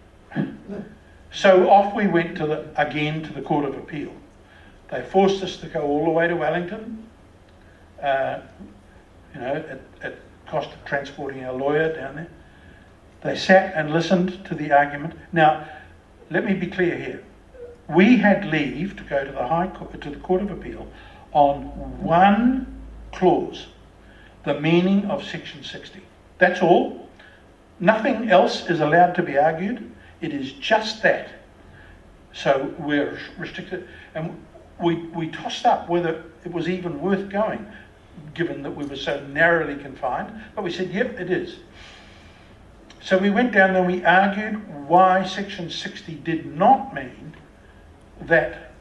S4: So off we went again to the Court of Appeal. They forced us to go all the way to Wellington, at cost of transporting our lawyer down there. They sat and listened to the argument. Now, let me be clear here. We had leave to go to the High Court, to the Court of Appeal, on one clause, the meaning of Section 60. That's all. Nothing else is allowed to be argued. It is just that. So we're restricted, and we tossed up whether it was even worth going, given that we were so narrowly confined. But we said, yep, it is. So we went down there and we argued why Section 60 did not mean that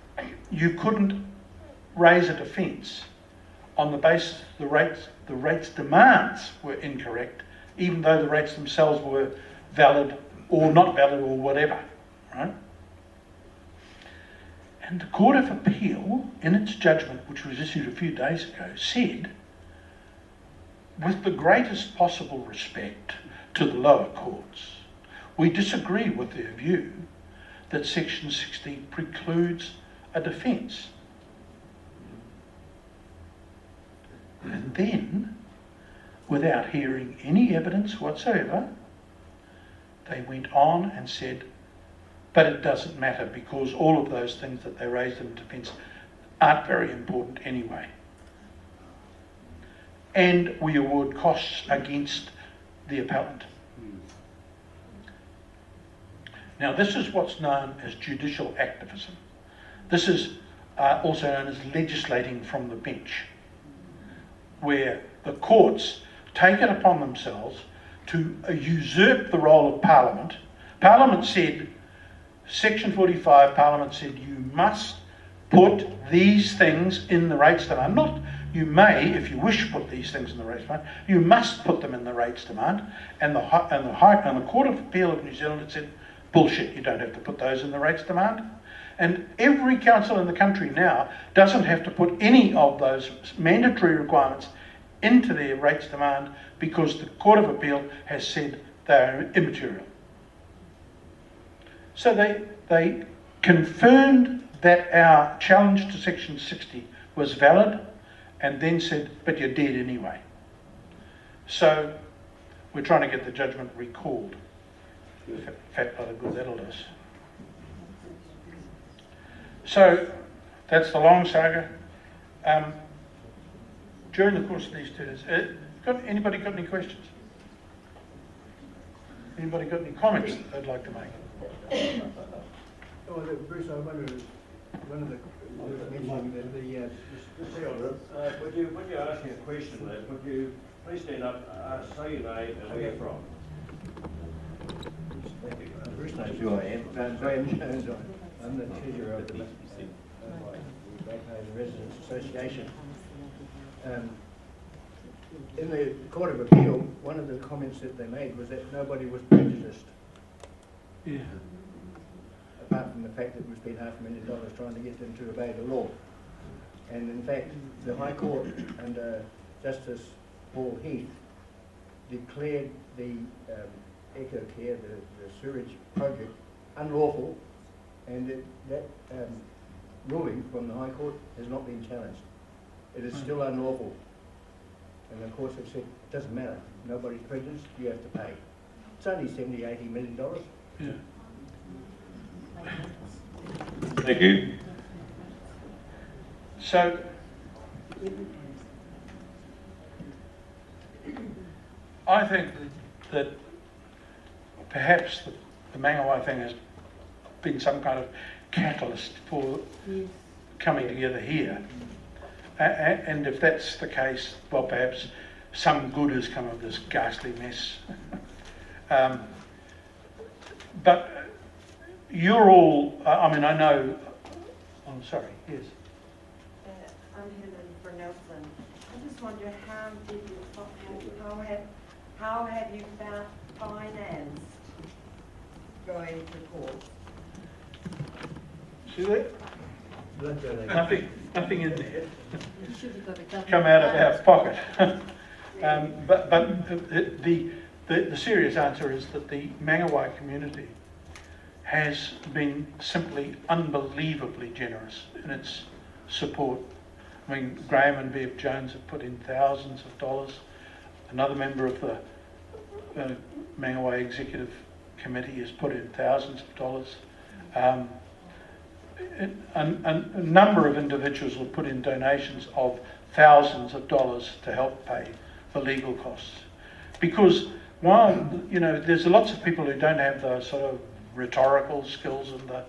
S4: you couldn't raise a defence on the basis the rates demands were incorrect, even though the rates themselves were valid or not valid or whatever, right? And the Court of Appeal, in its judgment, which was issued a few days ago, said, with the greatest possible respect to the lower courts, we disagree with their view that Section 60 precludes a defence. And then, without hearing any evidence whatsoever, they went on and said, but it doesn't matter because all of those things that they raised in defence aren't very important anyway. And we award costs against the appellant. Now, this is what's known as judicial activism. This is also known as legislating from the bench, where the courts take it upon themselves to usurp the role of Parliament. Parliament said, Section 45, Parliament said, you must put these things in the rates demand. Not you may, if you wish, put these things in the rates demand. You must put them in the rates demand. And the Court of Appeal of New Zealand had said, bullshit, you don't have to put those in the rates demand. And every council in the country now doesn't have to put any of those mandatory requirements into their rates demand because the Court of Appeal has said they are immaterial. So they confirmed that our challenge to Section 60 was valid and then said, but you're dead anyway. So we're trying to get the judgment recalled. Fat lot of good that'll do us. So that's the long saga. During the course of these 2 days, anybody got any questions? Anybody got any comments that they'd like to make?
S8: Oh, Bruce, I wondered, one of the mentioning that
S2: Would you ask me a question, Liz? Would you please stand up, say your name and where you're from?
S8: Bruce knows who I am. Graham Jones, I'm the treasurer of the Ratepayers and Residents Association. In the Court of Appeal, one of the comments that they made was that nobody was prejudiced.
S4: Yeah.
S8: Apart from the fact that we spent $500,000 trying to get them to obey the law. And in fact, the High Court under Justice Paul Heath declared the Eco Care, the sewage project, unlawful, and that ruling from the High Court has not been challenged. It is still unlawful. And the courts have said, it doesn't matter, nobody's prejudiced, you have to pay. It's only $70–80 million.
S4: Yeah.
S9: Thank you.
S4: So, I think that perhaps the Mangawhai thing has been some kind of catalyst for coming together here. And if that's the case, well, perhaps some good has come of this ghastly mess. But you're all, I mean, I know, I'm sorry, yes.
S10: I'm Helen for Nelson. I just wonder how have you financed going to court?
S4: See that? Nothing in there.
S5: You should have got a government
S4: Come out of our pocket. But the serious answer is that the Mangawhai community has been simply unbelievably generous in its support. I mean, Graham and Bev Jones have put in thousands of dollars. Another member of the Mangawhai Executive Committee has put in thousands of dollars. A number of individuals have put in donations of thousands of dollars to help pay the legal costs. Because while, you know, there's lots of people who don't have the sort of rhetorical skills and the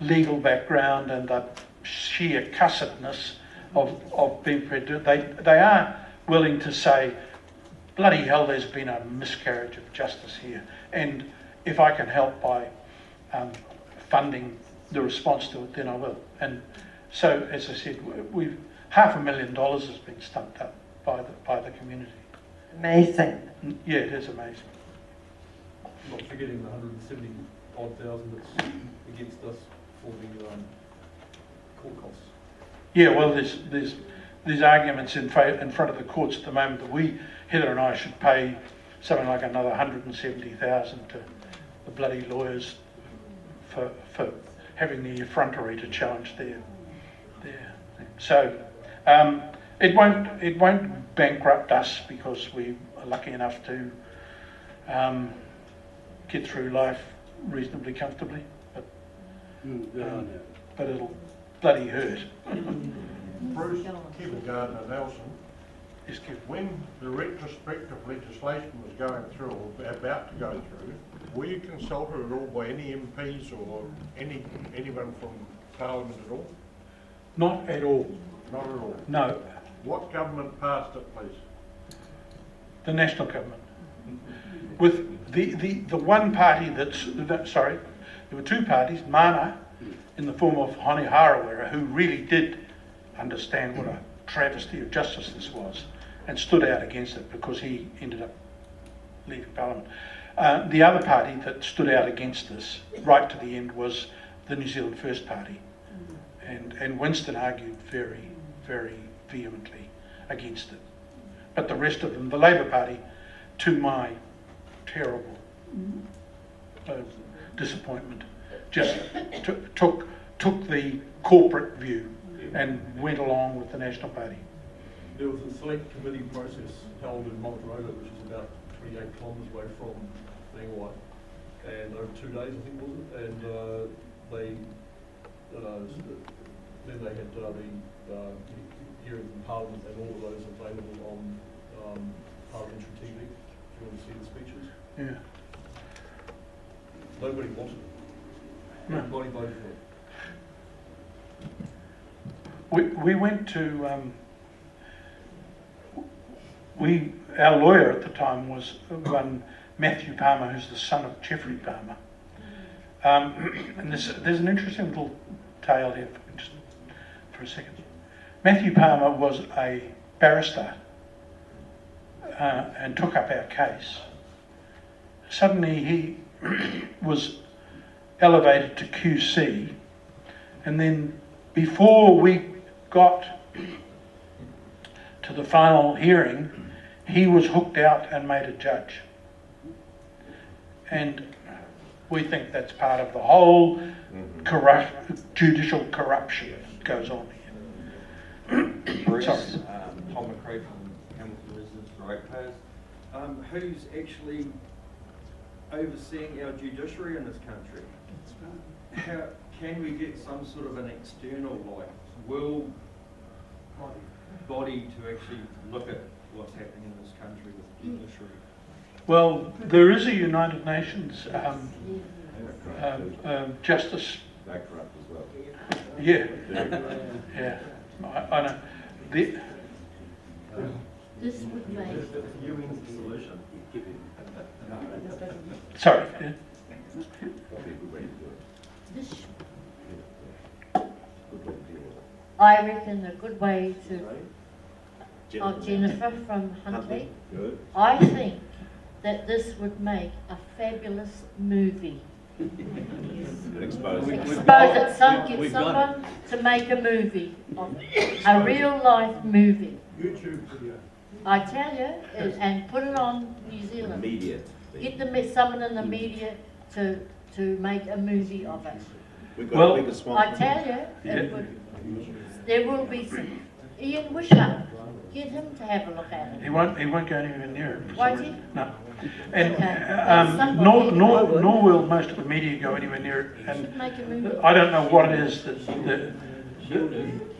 S4: legal background and the sheer cussedness of being prejudiced, they are willing to say, bloody hell, there's been a miscarriage of justice here. And if I can help by funding the response to it, then I will. And so, as I said, we've $500,000 has been stumped up by the community.
S10: Amazing.
S4: Yeah, it is amazing.
S7: Not forgetting the 170,000 that's against us for the court costs.
S4: Yeah, well, there's arguments in front of the courts at the moment that Heather and I should pay something like another $170,000 the bloody lawyers for having the effrontery to challenge their thing. So it won't bankrupt us because we are lucky enough to get through life reasonably comfortably, but it'll bloody hurt.
S11: Bruce, Kevin Gardner Nelson,
S4: Yes, Kev.
S11: when the retrospective legislation was going through, or about to go through, were you consulted at all by any MPs or anyone from Parliament at all?
S4: Not at all.
S11: Not at all.
S4: No,
S11: What government passed it, please?
S4: the national government. With the one party sorry, there were two parties, Mana, in the form of Hone Harawira, who really did understand what a travesty of justice this was, and stood out against it because he ended up leaving Parliament. The other party that stood out against this, right to the end, was the New Zealand First Party. And Winston argued very, very vehemently against it. But the rest of them, the Labour Party, to my terrible disappointment, just took the corporate view and went along with the National Party.
S7: There was a select committee process held in Mangawhai, which is about 28 kilometres away from Mangawhai, and over 2 days, I think, was it? And then they had the hearings in Parliament, and all of those available on parliamentary TV, if you want to see the speeches.
S4: Yeah.
S7: Nobody wanted it.
S4: No.
S7: Nobody voted for it.
S4: We went to, our lawyer at the time was one Matthew Palmer, who's the son of Jeffrey Palmer. And there's an interesting little tale here, just for a second. Matthew Palmer was a barrister and took up our case. Suddenly he was elevated to QC, and then before we got to the final hearing, he was hooked out and made a judge. And we think that's part of the whole judicial corruption that goes on here.
S12: Bruce,
S4: Sorry.
S12: Tom McCrae from Hamilton Residents and Ratepayers. Who's actually overseeing our judiciary in this country? How can we get some sort of an external, world body to actually look at what's happening in this country with the judiciary?
S4: Well, there is a United Nations justice.
S9: Bankrupt as well.
S4: Yeah, yeah. I know.
S10: This would make,
S4: Sorry. Yeah.
S10: this, I reckon a good way to, Jennifer from Huntley.
S9: Good.
S10: I think that this would make a fabulous movie.
S9: Expose it.
S10: Expose it, get someone to make a movie, a real life movie.
S11: YouTube video.
S10: I tell you, and put it on New Zealand.
S9: Media.
S10: Get someone in the media to make a movie of it.
S4: Well,
S10: I tell you, it would, there will be some. Ian Wishart, get him to have a look at it.
S4: He won't go anywhere near it.
S10: Won't he?
S4: No. And nor will most of the media go anywhere near it. And
S10: Make a movie.
S4: I don't know what it is that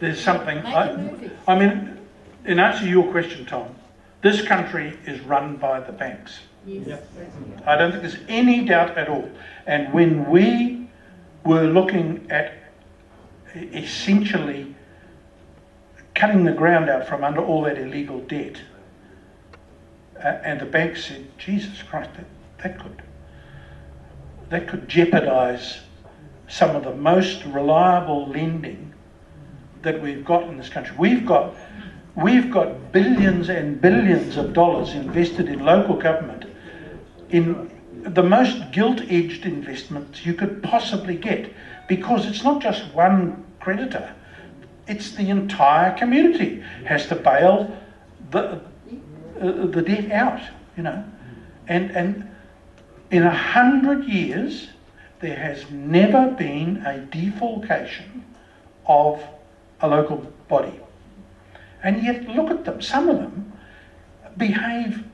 S4: there's something.
S10: Make a movie.
S4: I mean, in answer to your question, Tom, this country is run by the banks.
S10: Yes.
S4: I don't think there's any doubt at all. And when we were looking at essentially cutting the ground out from under all that illegal debt, and the bank said, Jesus Christ, that could jeopardise some of the most reliable lending that we've got in this country. We've got billions and billions of dollars invested in local government in the most gilt-edged investments you could possibly get, because it's not just one creditor, it's the entire community has to bail the debt out, you know. And In 100 years, there has never been a defalcation of a local body. And yet, look at them. Some of them behave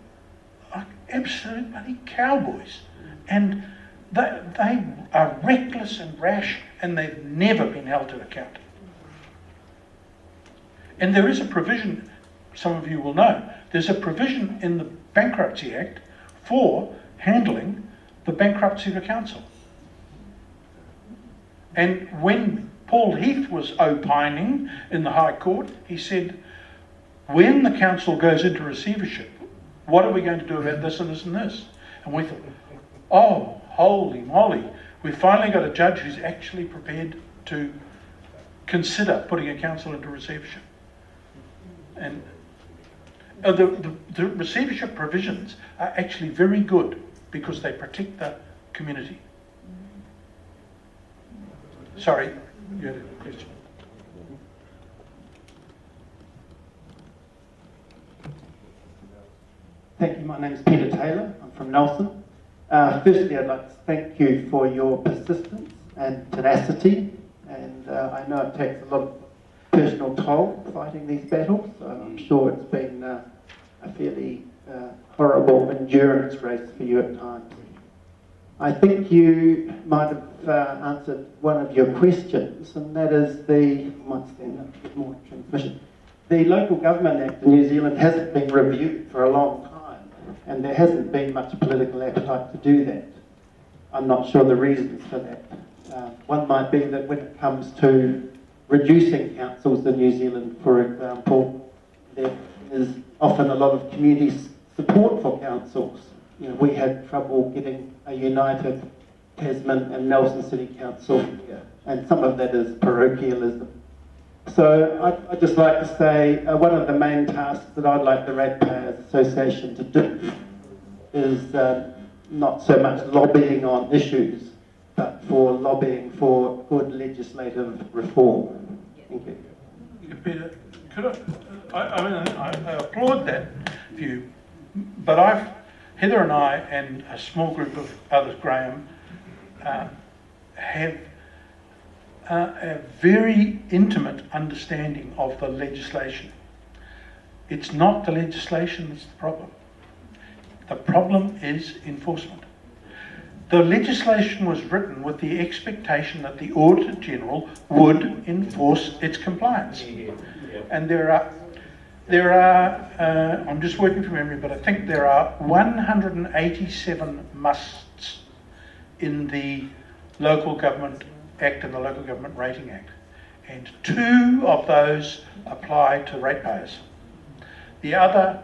S4: like absolute bloody cowboys. And they are reckless and rash, and they've never been held to account. And there is a provision, some of you will know, there's a provision in the Bankruptcy Act for handling the bankruptcy of the council. And when Paul Heath was opining in the High Court, he said, when the council goes into receivership, what are we going to do about this and this and this? And we thought, oh, holy moly, we've finally got a judge who's actually prepared to consider putting a council into receivership. And the receivership provisions are actually very good because they protect the community. Sorry, you had a question.
S13: Thank you. My name is Peter Taylor. I'm from Nelson. Firstly, I'd like to thank you for your persistence and tenacity. And I know it takes a lot of personal toll fighting these battles. So I'm sure it's been a fairly horrible endurance race for you at times. I think you might have answered one of your questions, and that is more transmission. The Local Government Act in New Zealand hasn't been reviewed for a long time, and there hasn't been much political appetite to do that. I'm not sure the reasons for that. One might be that when it comes to reducing councils in New Zealand, for example, there is often a lot of community support for councils. You know, we had trouble getting a united Tasman and Nelson City Council, and some of that is parochialism. So I'd just like to say one of the main tasks that I'd like the Ratepayers Association to do is not so much lobbying on issues, but for lobbying for good legislative reform. Thank you.
S4: Peter, could I applaud that view, but Heather and I and a small group of others, Graham, have a very intimate understanding of the legislation. It's not the legislation that's the problem. The problem is enforcement. The legislation was written with the expectation that the Auditor General would enforce its compliance. And there are, I'm just working from memory, but I think there are 187 musts in the Local Government Act and the Local Government Rating Act. And 2 of those apply to ratepayers. The other,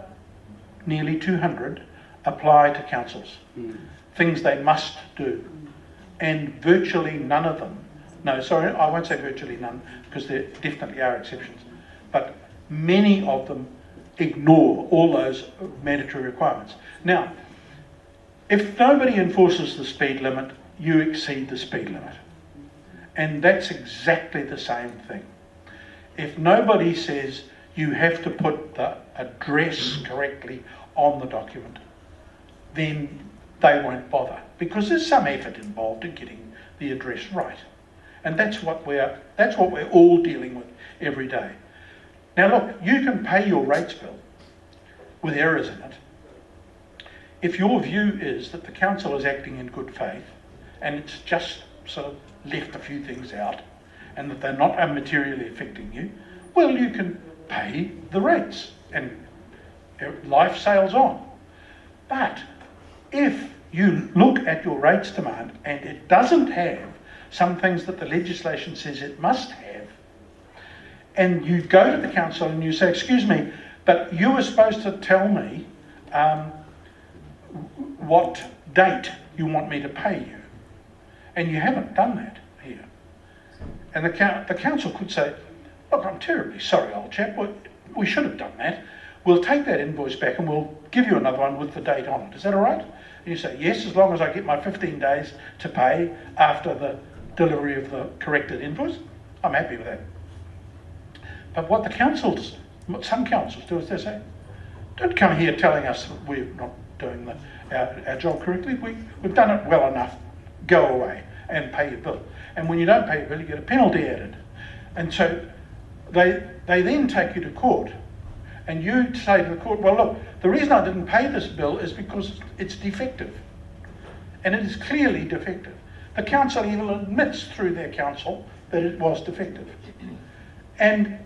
S4: nearly 200, apply to councils. Things they must do. And virtually none of them, no, sorry, I won't say virtually none, because there definitely are exceptions, but many of them ignore all those mandatory requirements. Now, if nobody enforces the speed limit, you exceed the speed limit. And that's exactly the same thing. If nobody says you have to put the address correctly on the document, then they won't bother, because there's some effort involved in getting the address right. And that's what we're all dealing with every day. Now look, you can pay your rates bill with errors in it. If your view is that the council is acting in good faith and it's just sort of left a few things out and that they're not materially affecting you, well, you can pay the rates and life sails on. But if you look at your rates demand and it doesn't have some things that the legislation says it must have, and you go to the council and you say, excuse me, but you were supposed to tell me what date you want me to pay you, and you haven't done that here. And the council could say, look, I'm terribly sorry, old chap, we should have done that. We'll take that invoice back and we'll give you another one with the date on it. Is that all right? And you say, yes, as long as I get my 15 days to pay after the delivery of the corrected invoice, I'm happy with that. But what some councils do is they say, don't come here telling us that we're not doing our job correctly. We've done it well enough. Go away and pay your bill. And when you don't pay your bill, you get a penalty added. And so they then take you to court. And you say to the court, well, look, the reason I didn't pay this bill is because it's defective. And it is clearly defective. The council even admits through their counsel that it was defective. And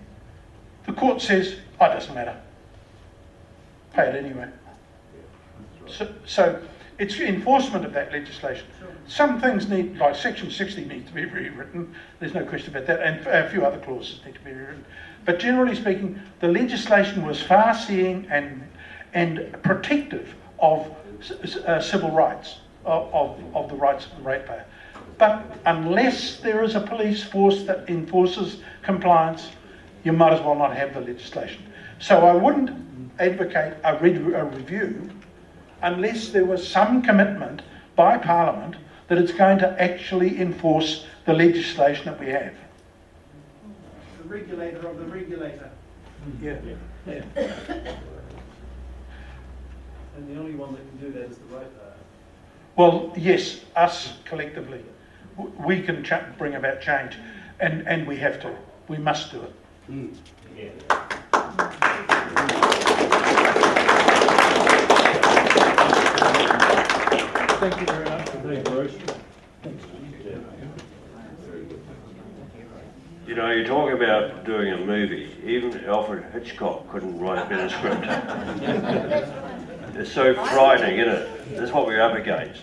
S4: the court says, oh, it doesn't matter. Pay it anyway. So it's enforcement of that legislation. Some things need, like Section 60 needs to be rewritten. There's no question about that. And a few other clauses need to be rewritten. But generally speaking, the legislation was far-seeing and protective of civil rights, of the rights of the ratepayer. But unless there is a police force that enforces compliance, you might as well not have the legislation. So I wouldn't advocate a review unless there was some commitment by Parliament that it's going to actually enforce the legislation that we have.
S13: The regulator of the regulator.
S4: Yeah.
S13: And the only one that can do that is the ratepayer.
S4: Well, yes, us collectively. We can bring about change, and we have to. We must do it.
S3: Thank you very much. Thank you, Bruce.
S2: You know, you talk about doing a movie. Even Alfred Hitchcock couldn't write a better script. It's so frightening, isn't it? That's what we're up against.